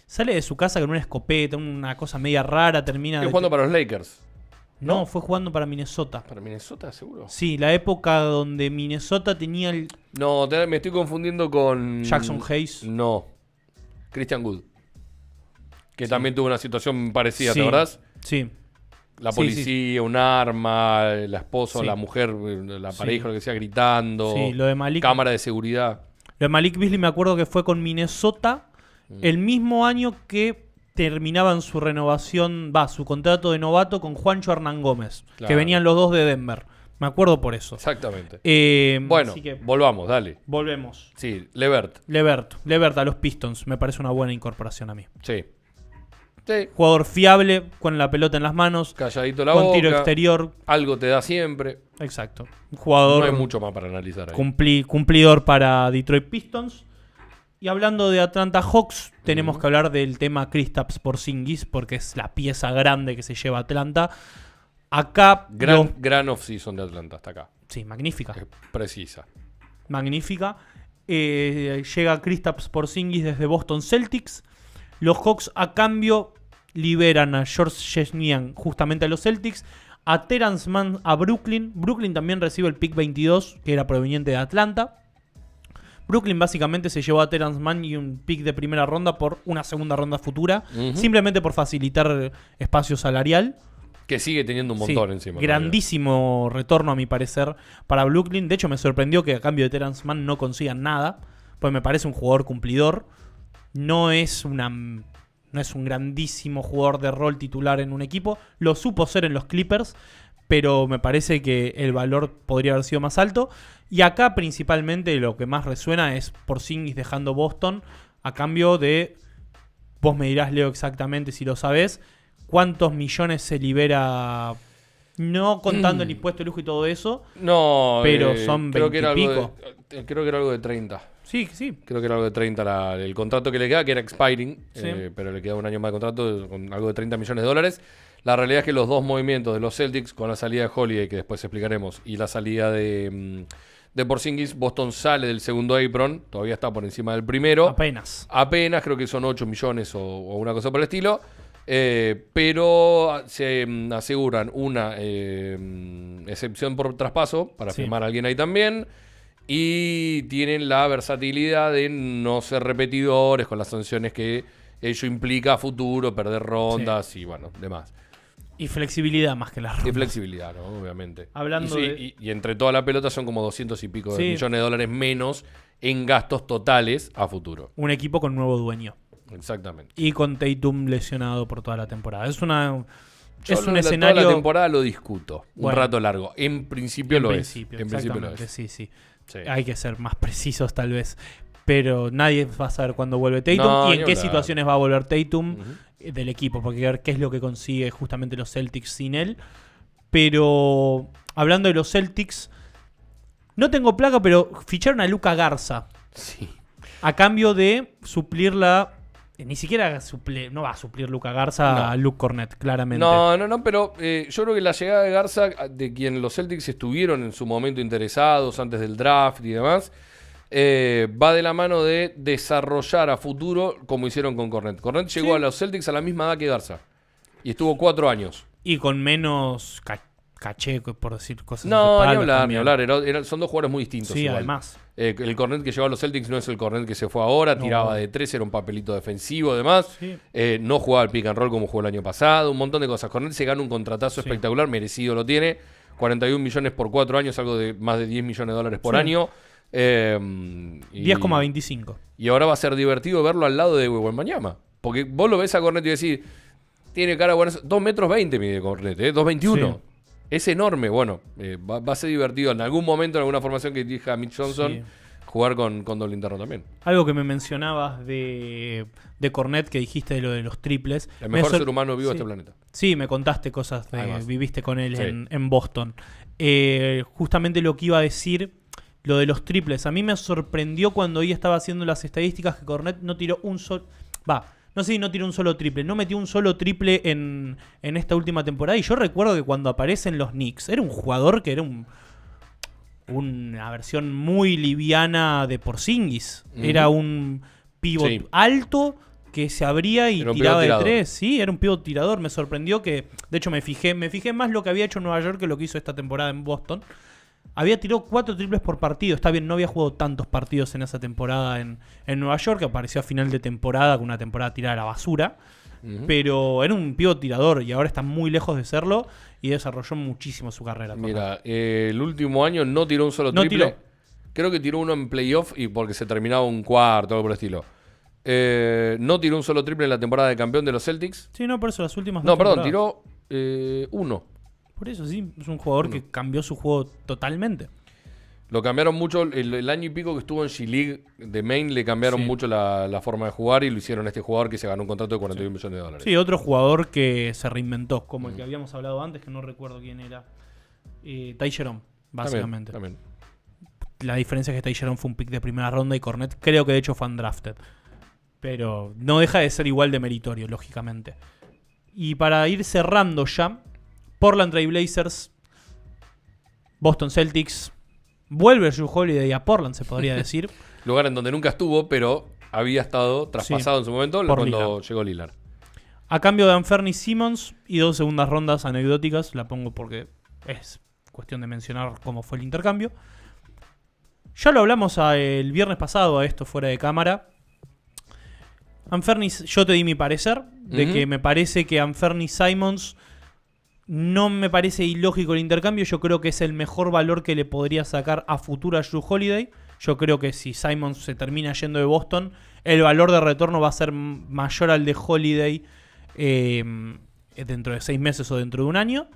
sale de su casa con una escopeta, una cosa media rara, termina... ¿Estoy jugando para los Lakers? No, fue jugando para Minnesota. ¿Para Minnesota, seguro? Sí, la época donde Minnesota tenía el... No, me estoy confundiendo con... Jackson Hayes. No. Christian Wood. Que también tuvo una situación parecida, ¿te acordás? Sí. La policía, un arma, la esposa o la mujer, la pareja, lo que sea, gritando. Sí, lo de Malik... Cámara de seguridad. Lo de Malik Beasley me acuerdo que fue con Minnesota el mismo año que terminaban su renovación, su contrato de novato con Juancho Hernán Gómez, que venían los dos de Denver. Me acuerdo por eso. Exactamente. Bueno, volvamos, dale. Volvemos. Sí, LeVert a los Pistons. Me parece una buena incorporación a mí. Sí. Jugador fiable, con la pelota en las manos. Calladito la boca. Con tiro exterior. Algo te da siempre. Exacto. Jugador. No hay mucho más para analizar ahí. Cumplidor para Detroit Pistons. Y hablando de Atlanta Hawks, tenemos que hablar del tema Kristaps Porzingis, porque es la pieza grande que se lleva Atlanta. Acá... Gran off-season de Atlanta hasta acá. Sí, magnífica. Es precisa. Magnífica. Llega Kristaps Porzingis desde Boston Celtics. Los Hawks a cambio liberan a George Chesnian justamente a los Celtics. A Terance Mann a Brooklyn. Brooklyn también recibe el pick 22, que era proveniente de Atlanta. Brooklyn básicamente se llevó a Terance Mann y un pick de primera ronda por una segunda ronda futura, simplemente por facilitar espacio salarial. Que sigue teniendo un montón encima. Grandísimo retorno a mi parecer para Brooklyn. De hecho me sorprendió que a cambio de Terance Mann no consigan nada, pues me parece un jugador cumplidor. No es un grandísimo jugador de rol titular en un equipo. Lo supo ser en los Clippers, pero me parece que el valor podría haber sido más alto. Y acá principalmente lo que más resuena es Porzingis dejando Boston a cambio de, vos me dirás, Leo, exactamente si lo sabés, cuántos millones se libera, no contando el impuesto de lujo y todo eso. No, pero son 20 y pico. Creo que era algo de 30. Sí. Creo que era algo de 30 el contrato que le queda, que era expiring, pero le queda un año más de contrato con algo de $30 millones. La realidad es que los dos movimientos de los Celtics, con la salida de Holiday, que después explicaremos, y la salida de Porzingis, Boston sale del segundo apron, todavía está por encima del primero. Apenas, creo que son 8 millones o una cosa por el estilo. Pero se aseguran una excepción por traspaso para firmar a alguien ahí también. Y tienen la versatilidad de no ser repetidores con las sanciones que ello implica a futuro, perder rondas y bueno, demás. Y flexibilidad más que las rondas. Y flexibilidad, ¿no? Obviamente. Hablando y entre toda la pelota son como 200 y pico de millones de dólares menos en gastos totales a futuro. Un equipo con nuevo dueño. Exactamente. Y con Tatum lesionado por toda la temporada. Es un escenario. Toda la temporada lo discuto. Un rato largo. En principio lo es. En principio lo es. Sí. Hay que ser más precisos tal vez. Pero nadie va a saber cuándo vuelve Tatum y en qué situaciones va a volver Tatum del equipo. Porque a ver qué es lo que consigue justamente los Celtics sin él. Pero hablando de los Celtics, no tengo placa, pero ficharon a Luka Garza. Sí. A cambio de suplir la... Ni siquiera no va a suplir Luka Garza a Luke Cornett, claramente. No, pero yo creo que la llegada de Garza, de quien los Celtics estuvieron en su momento interesados antes del draft y demás, va de la mano de desarrollar a futuro como hicieron con Cornett. Cornett llegó a los Celtics a la misma edad que Garza y estuvo 4 años. Y con menos caché, por decir cosas. No, ni hablar. Son dos jugadores muy distintos. Sí, igual. Además. El Cornet que llegó a los Celtics no es el Cornet que se fue ahora. Tiraba de 3, era un papelito defensivo, además. Sí. No jugaba al pick and roll como jugó el año pasado. Un montón de cosas. Cornet se gana un contratazo espectacular, merecido lo tiene. 41 millones por 4 años, algo de más de 10 millones de dólares por año. 10,25. Y ahora va a ser divertido verlo al lado de Wembanyama. Porque vos lo ves a Cornet y decís, tiene cara buena. 2 metros 20 mide Cornet, 2.21. Sí. Es enorme. Bueno, va a ser divertido en algún momento, en alguna formación que dirija Mitch Johnson, jugar con doble interno también. Algo que me mencionabas de Cornet, que dijiste de lo de los triples. El mejor ser humano vivo de este planeta. Sí, me contaste cosas, viviste con él en Boston. Justamente lo que iba a decir, lo de los triples. A mí me sorprendió cuando hoy estaba haciendo las estadísticas que Cornet no tiró un solo... No sé si no tiró un solo triple. No metió un solo triple en esta última temporada. Y yo recuerdo que cuando aparecen los Knicks, era un jugador que era una versión muy liviana de Porzingis. Era un pivot alto que se abría y tiraba de 3. Sí, era un pivot tirador. Me sorprendió que... De hecho, me fijé más lo que había hecho en Nueva York que lo que hizo esta temporada en Boston. Había tirado 4 triples por partido. Está bien, no había jugado tantos partidos en esa temporada en Nueva York, que apareció a final de temporada con una temporada tirada a la basura. Pero era un pivot tirador y ahora está muy lejos de serlo y desarrolló muchísimo su carrera. Mira, el último año no tiró un solo triple. Creo que tiró uno en playoff y porque se terminaba un cuarto, algo por el estilo. No tiró un solo triple en la temporada de campeón de los Celtics. Sí, no, por eso las últimas dos temporadas. Tiró uno. Por eso sí, es un jugador que cambió su juego totalmente. Lo cambiaron mucho, el año y pico que estuvo en G-League de Maine le cambiaron mucho la forma de jugar y lo hicieron a este jugador que se ganó un contrato de 41 millones de dólares. Sí, otro jugador que se reinventó, como el que habíamos hablado antes, que no recuerdo quién era. Ty Jerome, básicamente. También. La diferencia es que Ty Jerome fue un pick de primera ronda y Cornet creo que de hecho fue undrafted. Pero no deja de ser igual de meritorio, lógicamente. Y para ir cerrando ya, Portland Trail Blazers, Boston Celtics, vuelve Jrue Holiday a Portland, se podría decir. Lugar en donde nunca estuvo, pero había estado traspasado en su momento cuando llegó Lillard. A cambio de Anthony Simons y 2 segundas rondas anecdóticas, la pongo porque es cuestión de mencionar cómo fue el intercambio. Ya lo hablamos el viernes pasado a esto fuera de cámara. Yo te di mi parecer, de que me parece que Anthony Simons... No me parece ilógico el intercambio. Yo creo que es el mejor valor que le podría sacar a futuro a Jrue Holiday. Yo creo que si Simons se termina yendo de Boston, el valor de retorno va a ser mayor al de Holiday dentro de 6 meses o dentro de un año.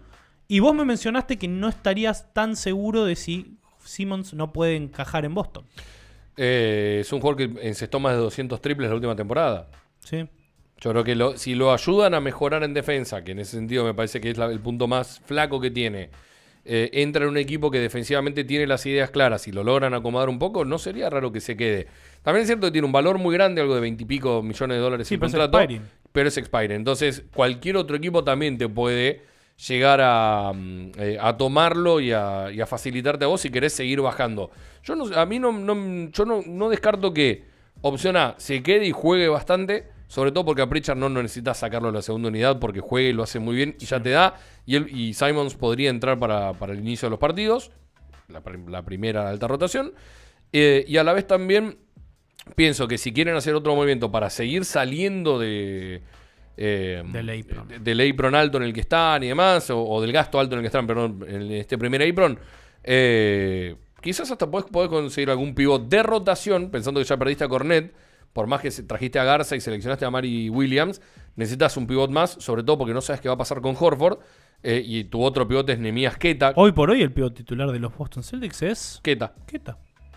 Y vos me mencionaste que no estarías tan seguro de si Simons no puede encajar en Boston. Es un jugador que encestó más de 200 triples la última temporada. Sí. Yo creo que si lo ayudan a mejorar en defensa, que en ese sentido me parece que es el punto más flaco que tiene, entra en un equipo que defensivamente tiene las ideas claras y lo logran acomodar un poco, no sería raro que se quede. También es cierto que tiene un valor muy grande, algo de 20 y pico millones de dólares en contrato, pero es expiring. Entonces, cualquier otro equipo también te puede llegar a tomarlo y a facilitarte a vos si querés seguir bajando. Yo no descarto que opción A se quede y juegue bastante. Sobre todo porque a Pritchard no necesitas sacarlo a la segunda unidad porque juega y lo hace muy bien y ya te da. Y Simons podría entrar para el inicio de los partidos. la primera alta rotación. Y a la vez también pienso que si quieren hacer otro movimiento para seguir saliendo del apron alto en el que están y demás, o del gasto alto en el que están, perdón, en este primer apron, quizás hasta podés conseguir algún pivot de rotación, pensando que ya perdiste a Cornet. Por más que trajiste a Garza y seleccionaste a Mari Williams, necesitas un pivot más, sobre todo porque no sabes qué va a pasar con Horford. Y tu otro pivot es Neemias Queta. Hoy por hoy el pivot titular de los Boston Celtics es... Queta.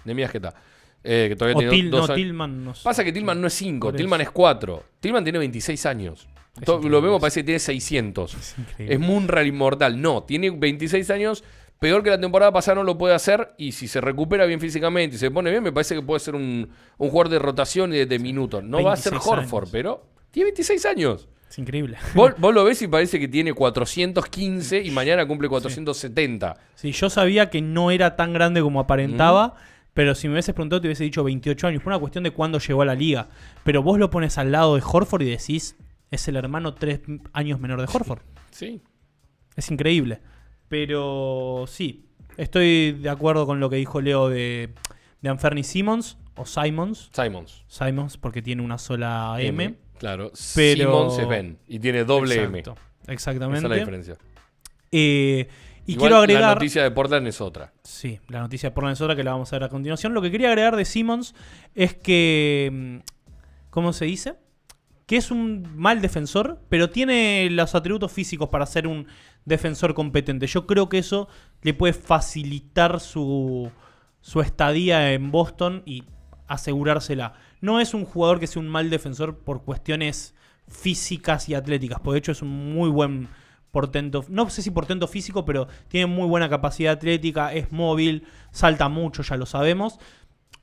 Neemias Queta. Que todavía tiene dos años. Tillman no sé. Pasa que Tillman no es 5, Tillman es 4. Tillman tiene 26 años. Lo vemos, parece que tiene 600. Es Munra inmortal. No, tiene 26 años. Peor que la temporada pasada no lo puede hacer. Y si se recupera bien físicamente y se pone bien, me parece que puede ser un jugador de rotación y de minutos. No va a ser Horford, años. Pero tiene 26 años. Es increíble. Vos lo ves y parece que tiene 415 y mañana cumple 470. Sí, yo sabía que no era tan grande como aparentaba. Pero si me hubieses preguntado, te hubiese dicho 28 años. Fue una cuestión de cuándo llegó a la liga. Pero vos lo pones al lado de Horford y decís, es el hermano 3 años menor de Horford. Sí. Es increíble. Pero sí, estoy de acuerdo con lo que dijo Leo de Anthony Simons. O Simons, porque tiene una sola M. Claro, pero... Simons es Ben y tiene doble Exacto, M. Exactamente. Esa es la diferencia. Y igual quiero agregar... La noticia de Portland es otra. Sí, la noticia de Portland es otra que la vamos a ver a continuación. Lo que quería agregar de Simons es que... ¿Cómo se dice? Que es un mal defensor, pero tiene los atributos físicos para ser un defensor competente. Yo creo que eso le puede facilitar su estadía en Boston y asegurársela. No es un jugador que sea un mal defensor por cuestiones físicas y atléticas, porque de hecho es un muy buen portento, no sé si portento físico, pero tiene muy buena capacidad atlética, es móvil, salta mucho, ya lo sabemos.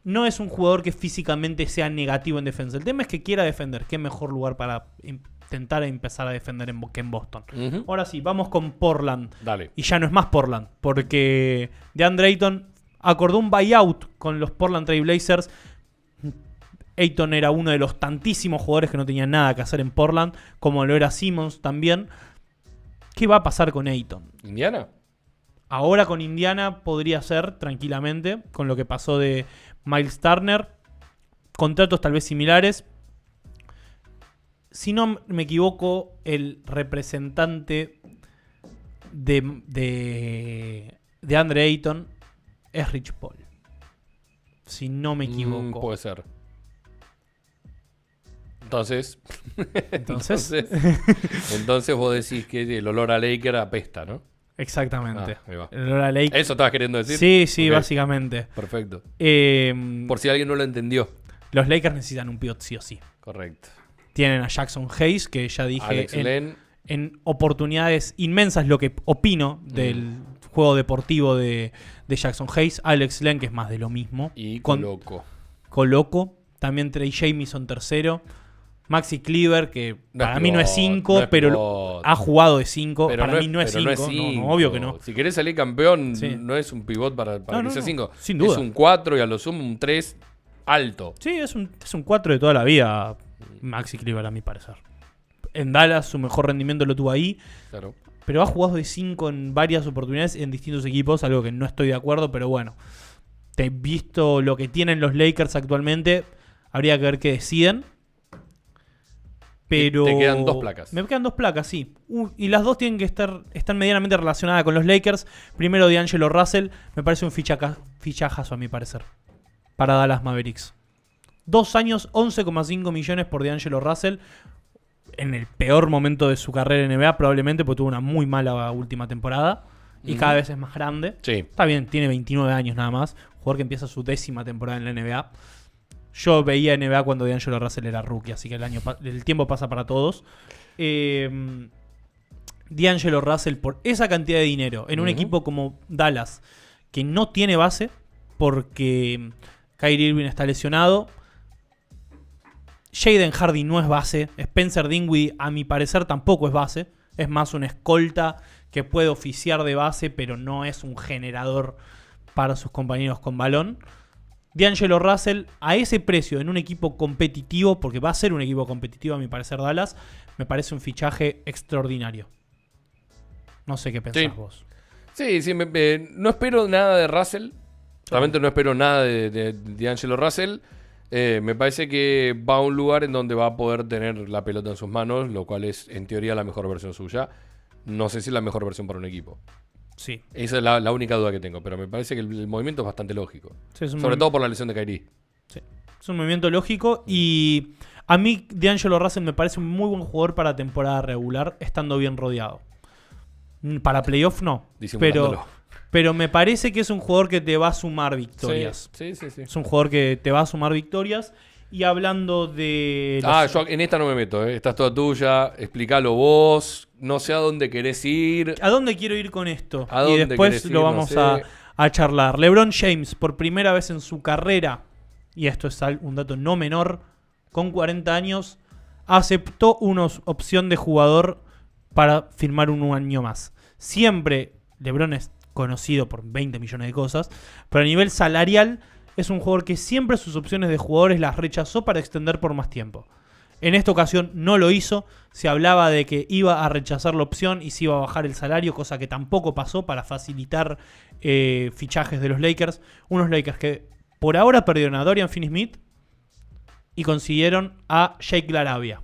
No es un jugador que físicamente sea negativo en defensa. El tema es que quiera defender. Qué mejor lugar para intentar empezar a defender que en Boston. Ahora sí, vamos con Portland. Dale. Y ya no es más Portland, porque DeAndre Ayton acordó un buyout con los Portland Trail Blazers. Ayton era uno de los tantísimos jugadores que no tenían nada que hacer en Portland, como lo era Simons también. ¿Qué va a pasar con Ayton? ¿Indiana? Ahora con Indiana podría ser, tranquilamente, con lo que pasó de Miles Turner. Contratos tal vez similares. Si no me equivoco, el representante de DeAndre Ayton es Rich Paul. Si no me equivoco. Puede ser. Entonces vos decís que el olor a Laker apesta, ¿no? Exactamente. Ahí va. El olor a Laker. ¿Eso estabas queriendo decir? Sí, okay. Básicamente. Perfecto. Por si alguien no lo entendió. Los Lakers necesitan un pivot sí o sí. Correcto. Tienen a Jackson Hayes, que ya dije Alex Len. En oportunidades inmensas lo que opino del juego deportivo de Jackson Hayes. Alex Len, que es más de lo mismo. Y Coloco. También Trey Jamison tercero. Maxi Cleaver, que para mí no es 5, pero ha jugado de 5. Para mí no es 5. No, obvio que no. Si querés salir campeón, no es un pivot para que sea 5. Sin duda. Es un 4 y a lo sumo un 3 alto. Sí, es un 4 de toda la vida, Maxi Cleaver, a mi parecer. En Dallas su mejor rendimiento lo tuvo ahí. Claro. Pero ha jugado de 5 en varias oportunidades en distintos equipos, algo que no estoy de acuerdo, pero bueno. Visto lo que tienen los Lakers actualmente, habría que ver qué deciden. Pero te quedan 2 placas. Me quedan 2 placas, sí. Y las dos tienen que están medianamente relacionadas con los Lakers. Primero, D'Angelo Russell. Me parece un fichajazo, a mi parecer, para Dallas Mavericks. 2 años, 11,5 millones por D'Angelo Russell. En el peor momento de su carrera en NBA, probablemente, porque tuvo una muy mala última temporada. Y cada vez es más grande. Sí. Está bien, tiene 29 años nada más. Jugador que empieza su 10ª temporada en la NBA. Yo veía NBA cuando D'Angelo Russell era rookie, así que el tiempo pasa para todos. D'Angelo Russell, por esa cantidad de dinero, en un equipo como Dallas, que no tiene base, porque Kyrie Irving está lesionado. Jaden Hardy no es base. Spencer Dinwiddie, a mi parecer, tampoco es base. Es más una escolta que puede oficiar de base, pero no es un generador para sus compañeros con balón. D'Angelo Russell, a ese precio, en un equipo competitivo, porque va a ser un equipo competitivo a mi parecer Dallas, me parece un fichaje extraordinario. No sé qué pensás vos. Sí, no espero nada de Russell. Realmente no espero nada de D'Angelo Russell. Me parece que va a un lugar en donde va a poder tener la pelota en sus manos, lo cual es, en teoría, la mejor versión suya. No sé si es la mejor versión para un equipo. Sí. Esa es la única duda que tengo, pero me parece que el movimiento es bastante lógico. Sí, sobre todo por la lesión de Kyrie. Sí. Es un movimiento lógico y a mí D'Angelo Russell me parece un muy buen jugador para temporada regular, estando bien rodeado. Para playoff no, pero me parece que es un jugador que te va a sumar victorias. Sí. Es un jugador que te va a sumar victorias. Y hablando de... yo en esta no me meto, Esta es toda tuya, explícalo vos, no sé a dónde querés ir. ¿A dónde quiero ir con esto? ¿A y dónde después lo vamos a charlar. LeBron James, por primera vez en su carrera, y esto es un dato no menor, con 40 años, aceptó una opción de jugador para firmar un año más. Siempre LeBron es conocido por 20 millones de cosas, pero a nivel salarial es un jugador que siempre sus opciones de jugadores las rechazó para extender por más tiempo. En esta ocasión no lo hizo, se hablaba de que iba a rechazar la opción y se iba a bajar el salario, cosa que tampoco pasó para facilitar fichajes de los Lakers. Unos Lakers que por ahora perdieron a Dorian Finney-Smith y consiguieron a Jake LaRavia.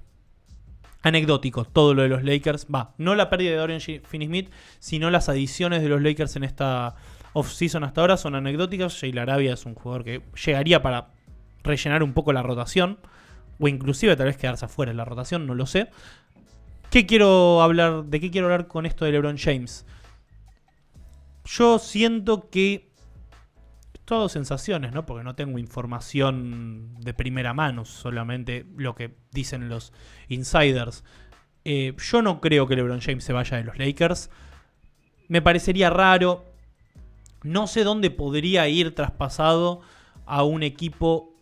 Anecdótico todo lo de los Lakers. No la pérdida de Dorian Finney-Smith, sino las adiciones de los Lakers en esta off-season hasta ahora son anecdóticas. Jake LaRavia es un jugador que llegaría para rellenar un poco la rotación, o inclusive tal vez quedarse afuera de la rotación, no lo sé. ¿De qué quiero hablar con esto de LeBron James? Yo siento que todo sensaciones, ¿no? Porque no tengo información de primera mano, solamente lo que dicen los insiders. Yo no creo que LeBron James se vaya de los Lakers. Me parecería raro. No sé dónde podría ir traspasado a un equipo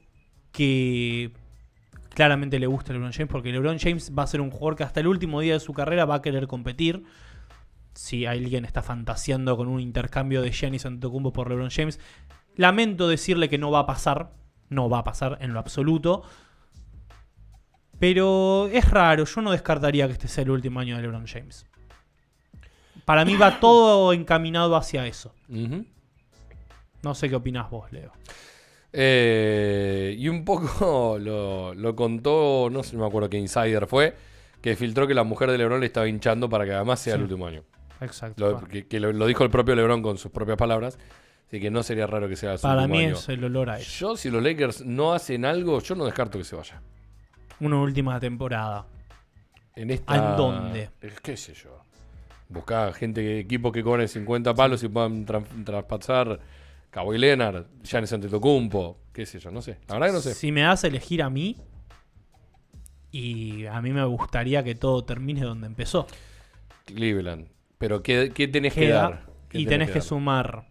que claramente le gusta a LeBron James, porque LeBron James va a ser un jugador que hasta el último día de su carrera va a querer competir. Si alguien está fantaseando con un intercambio de Giannis Antetokounmpo por LeBron James, lamento decirle que no va a pasar. No va a pasar en lo absoluto. Pero es raro. Yo no descartaría que este sea el último año de LeBron James. Para mí va todo encaminado hacia eso. Uh-huh. No sé qué opinás vos, Leo. Y un poco lo contó, no sé, no me acuerdo qué insider fue, que filtró que la mujer de LeBron le estaba hinchando para que además sea el último año. Exacto. Lo dijo el propio LeBron con sus propias palabras. Así que no sería raro que sea su para último mí año. Es el olor a eso. Yo, si los Lakers no hacen algo, yo no descarto que se vaya. Una última temporada. ¿En esta? ¿A dónde? ¿Qué sé yo? Buscar equipos que cobren 50 palos y puedan traspasar Kawhi Leonard, Giannis Antetokounmpo, qué sé yo, no sé. La verdad que no sé. Si me das a elegir a mí, y a mí me gustaría que todo termine donde empezó. Cleveland. Pero ¿qué tenés que dar? Y tenés que sumar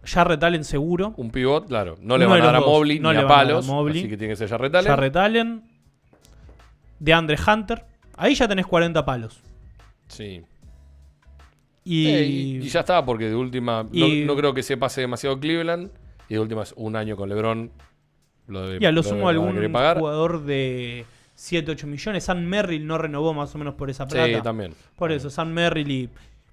Jarrett Allen seguro. Un pivot, claro. No le van a dar a Mobley ni a palos, así que tiene que ser Jarrett Allen. Jarrett Allen, DeAndre Hunter. Ahí ya tenés 40 palos. Sí. Y ya está, porque de última no creo que se pase demasiado Cleveland. Y de última es un año con LeBron. Lo sumo a algún jugador de 7, 8 millones. Sam Merrill no renovó más o menos por esa plata. Sí, también. Por eso, Sam Merrill, y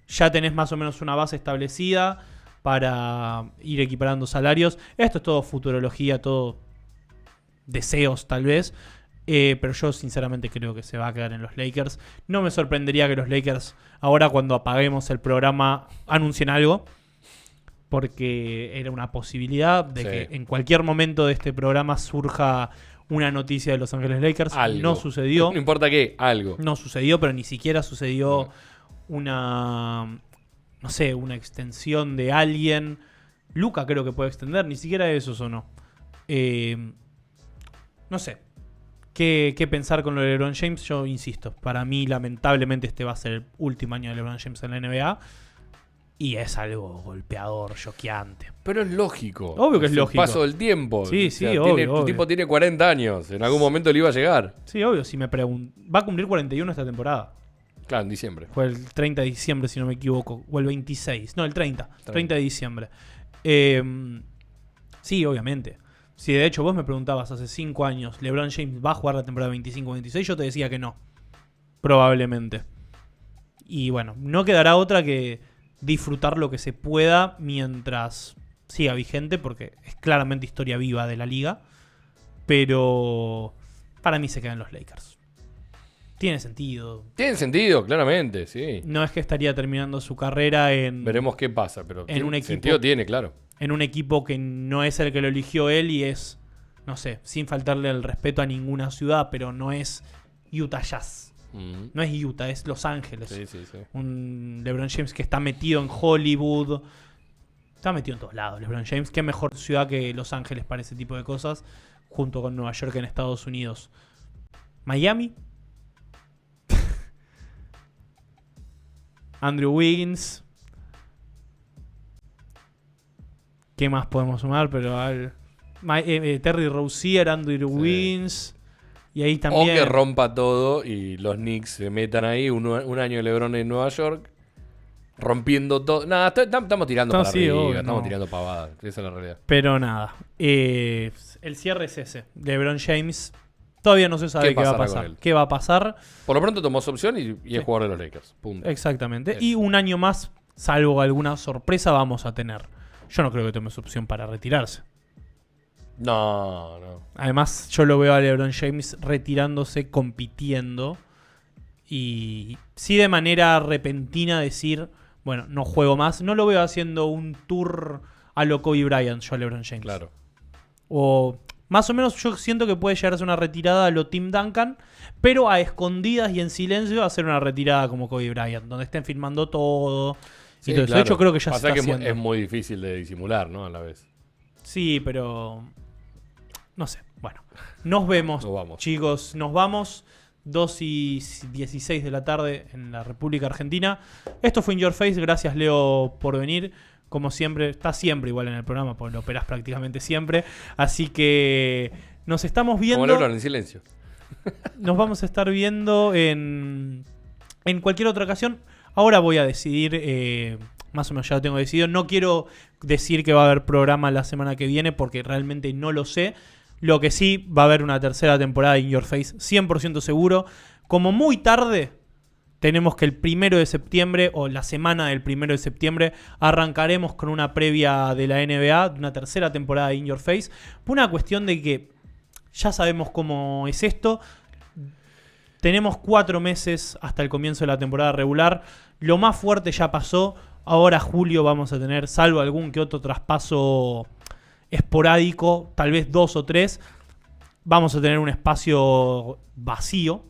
ya tenés más o menos una base establecida para ir equiparando salarios. Esto es todo futurología, todo deseos tal vez. Pero yo sinceramente creo que se va a quedar en los Lakers. No me sorprendería que los Lakers ahora, cuando apaguemos el programa, anuncien algo, porque era una posibilidad de que en cualquier momento de este programa surja una noticia de Los Ángeles Lakers. Algo. No sucedió. No importa qué, algo. No sucedió, pero ni siquiera sucedió una extensión de alguien. Luka creo que puede extender, ni siquiera eso sonó. No sé. ¿Qué pensar con lo de LeBron James? Yo insisto, para mí lamentablemente este va a ser el último año de LeBron James en la NBA. Y es algo golpeador, choqueante. Pero es lógico. Obvio que es lógico. El paso del tiempo. Sí, obvio. El tipo tiene 40 años. En algún momento le iba a llegar. Sí, obvio. Si me va a cumplir 41 esta temporada. Claro, en diciembre. Fue el 30 de diciembre, si no me equivoco. O el 26. No, el 30. 30 de diciembre. Sí, obviamente. Si de hecho vos me preguntabas hace 5 años, ¿LeBron James va a jugar la temporada 25-26? Yo te decía que no. Probablemente. Y bueno, no quedará otra que disfrutar lo que se pueda mientras siga vigente, porque es claramente historia viva de la liga. Pero para mí se quedan los Lakers. Tiene sentido. Tiene sentido, claramente, sí. No es que estaría terminando su carrera en... Veremos qué pasa, pero en un equipo, sentido tiene, claro. En un equipo que no es el que lo eligió él y es, no sé, sin faltarle el respeto a ninguna ciudad, pero no es Utah Jazz. No es Utah, es Los Ángeles. Sí. Un LeBron James que está metido en Hollywood. Está metido en todos lados, LeBron James. Qué mejor ciudad que Los Ángeles para ese tipo de cosas, junto con Nueva York en Estados Unidos. Miami. Andrew Wiggins. ¿Qué más podemos sumar? Pero Terry Rozier, Andrew Wiggins. Y ahí también... O que rompa todo y los Knicks se metan ahí. Un año de LeBron en Nueva York, rompiendo todo. Nada, estamos tirando para arriba, estamos tirando pavadas. Esa es la realidad. Pero nada. El cierre es ese. LeBron James... Todavía no se sabe qué va a pasar. ¿Qué va a pasar? Por lo pronto tomó su opción y es jugador de los Lakers. Punto. Exactamente. Eso. Y un año más, salvo alguna sorpresa, vamos a tener. Yo no creo que tome su opción para retirarse. No. Además, yo lo veo a LeBron James retirándose, compitiendo. Y sí, de manera repentina decir, bueno, no juego más. No lo veo haciendo un tour a lo Kobe Bryant, yo a LeBron James. Claro. O... Más o menos yo siento que puede llegar a ser una retirada a lo Tim Duncan, pero a escondidas y en silencio a hacer una retirada como Kobe Bryant, donde estén filmando todo. Sí, y todo eso. De hecho, creo que ya pasa se está que haciendo. Es muy difícil de disimular, ¿no? A la vez. Sí, pero... No sé. Bueno, nos vemos, chicos. Nos vamos. 2:16 de la tarde en la República Argentina. Esto fue In Your Face. Gracias, Leo, por venir. Como siempre, está siempre igual en el programa, porque lo operás prácticamente siempre. Así que nos estamos viendo. Como LeBron, en silencio. Nos vamos a estar viendo en cualquier otra ocasión. Ahora voy a decidir, más o menos ya lo tengo decidido. No quiero decir que va a haber programa la semana que viene, porque realmente no lo sé. Lo que sí, va a haber una tercera temporada de In Your Face, 100% seguro. Como muy tarde... Tenemos que el 1 de septiembre o la semana del 1 de septiembre arrancaremos con una previa de la NBA, una tercera temporada de In Your Face. Por una cuestión de que ya sabemos cómo es esto. Tenemos 4 meses hasta el comienzo de la temporada regular. Lo más fuerte ya pasó. Ahora julio vamos a tener, salvo algún que otro traspaso esporádico, tal vez 2 o 3, vamos a tener un espacio vacío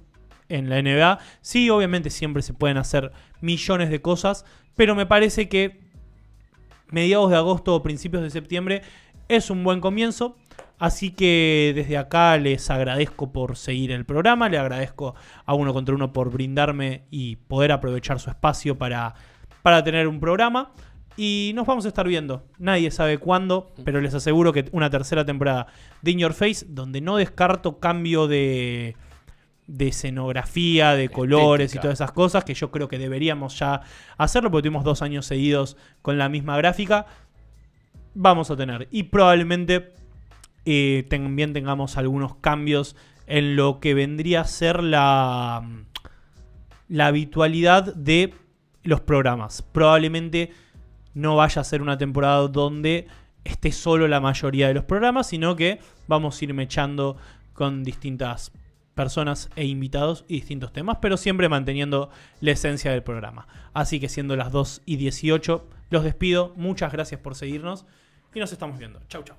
en la NBA. Sí, obviamente siempre se pueden hacer millones de cosas, pero me parece que mediados de agosto o principios de septiembre es un buen comienzo. Así que desde acá les agradezco por seguir el programa, le agradezco a Uno Contra Uno por brindarme y poder aprovechar su espacio para tener un programa. Y nos vamos a estar viendo, nadie sabe cuándo, pero les aseguro que una tercera temporada de In Your Face, donde no descarto cambio de escenografía, de colores y todas esas cosas, que yo creo que deberíamos ya hacerlo, porque tuvimos 2 años seguidos con la misma gráfica. Vamos a tener, y probablemente también tengamos algunos cambios en lo que vendría a ser la habitualidad de los programas. Probablemente no vaya a ser una temporada donde esté solo la mayoría de los programas, sino que vamos a ir mechando con distintas personas e invitados y distintos temas, pero siempre manteniendo la esencia del programa. Así que siendo las 2:18, los despido. Muchas gracias por seguirnos y nos estamos viendo. Chau, chau.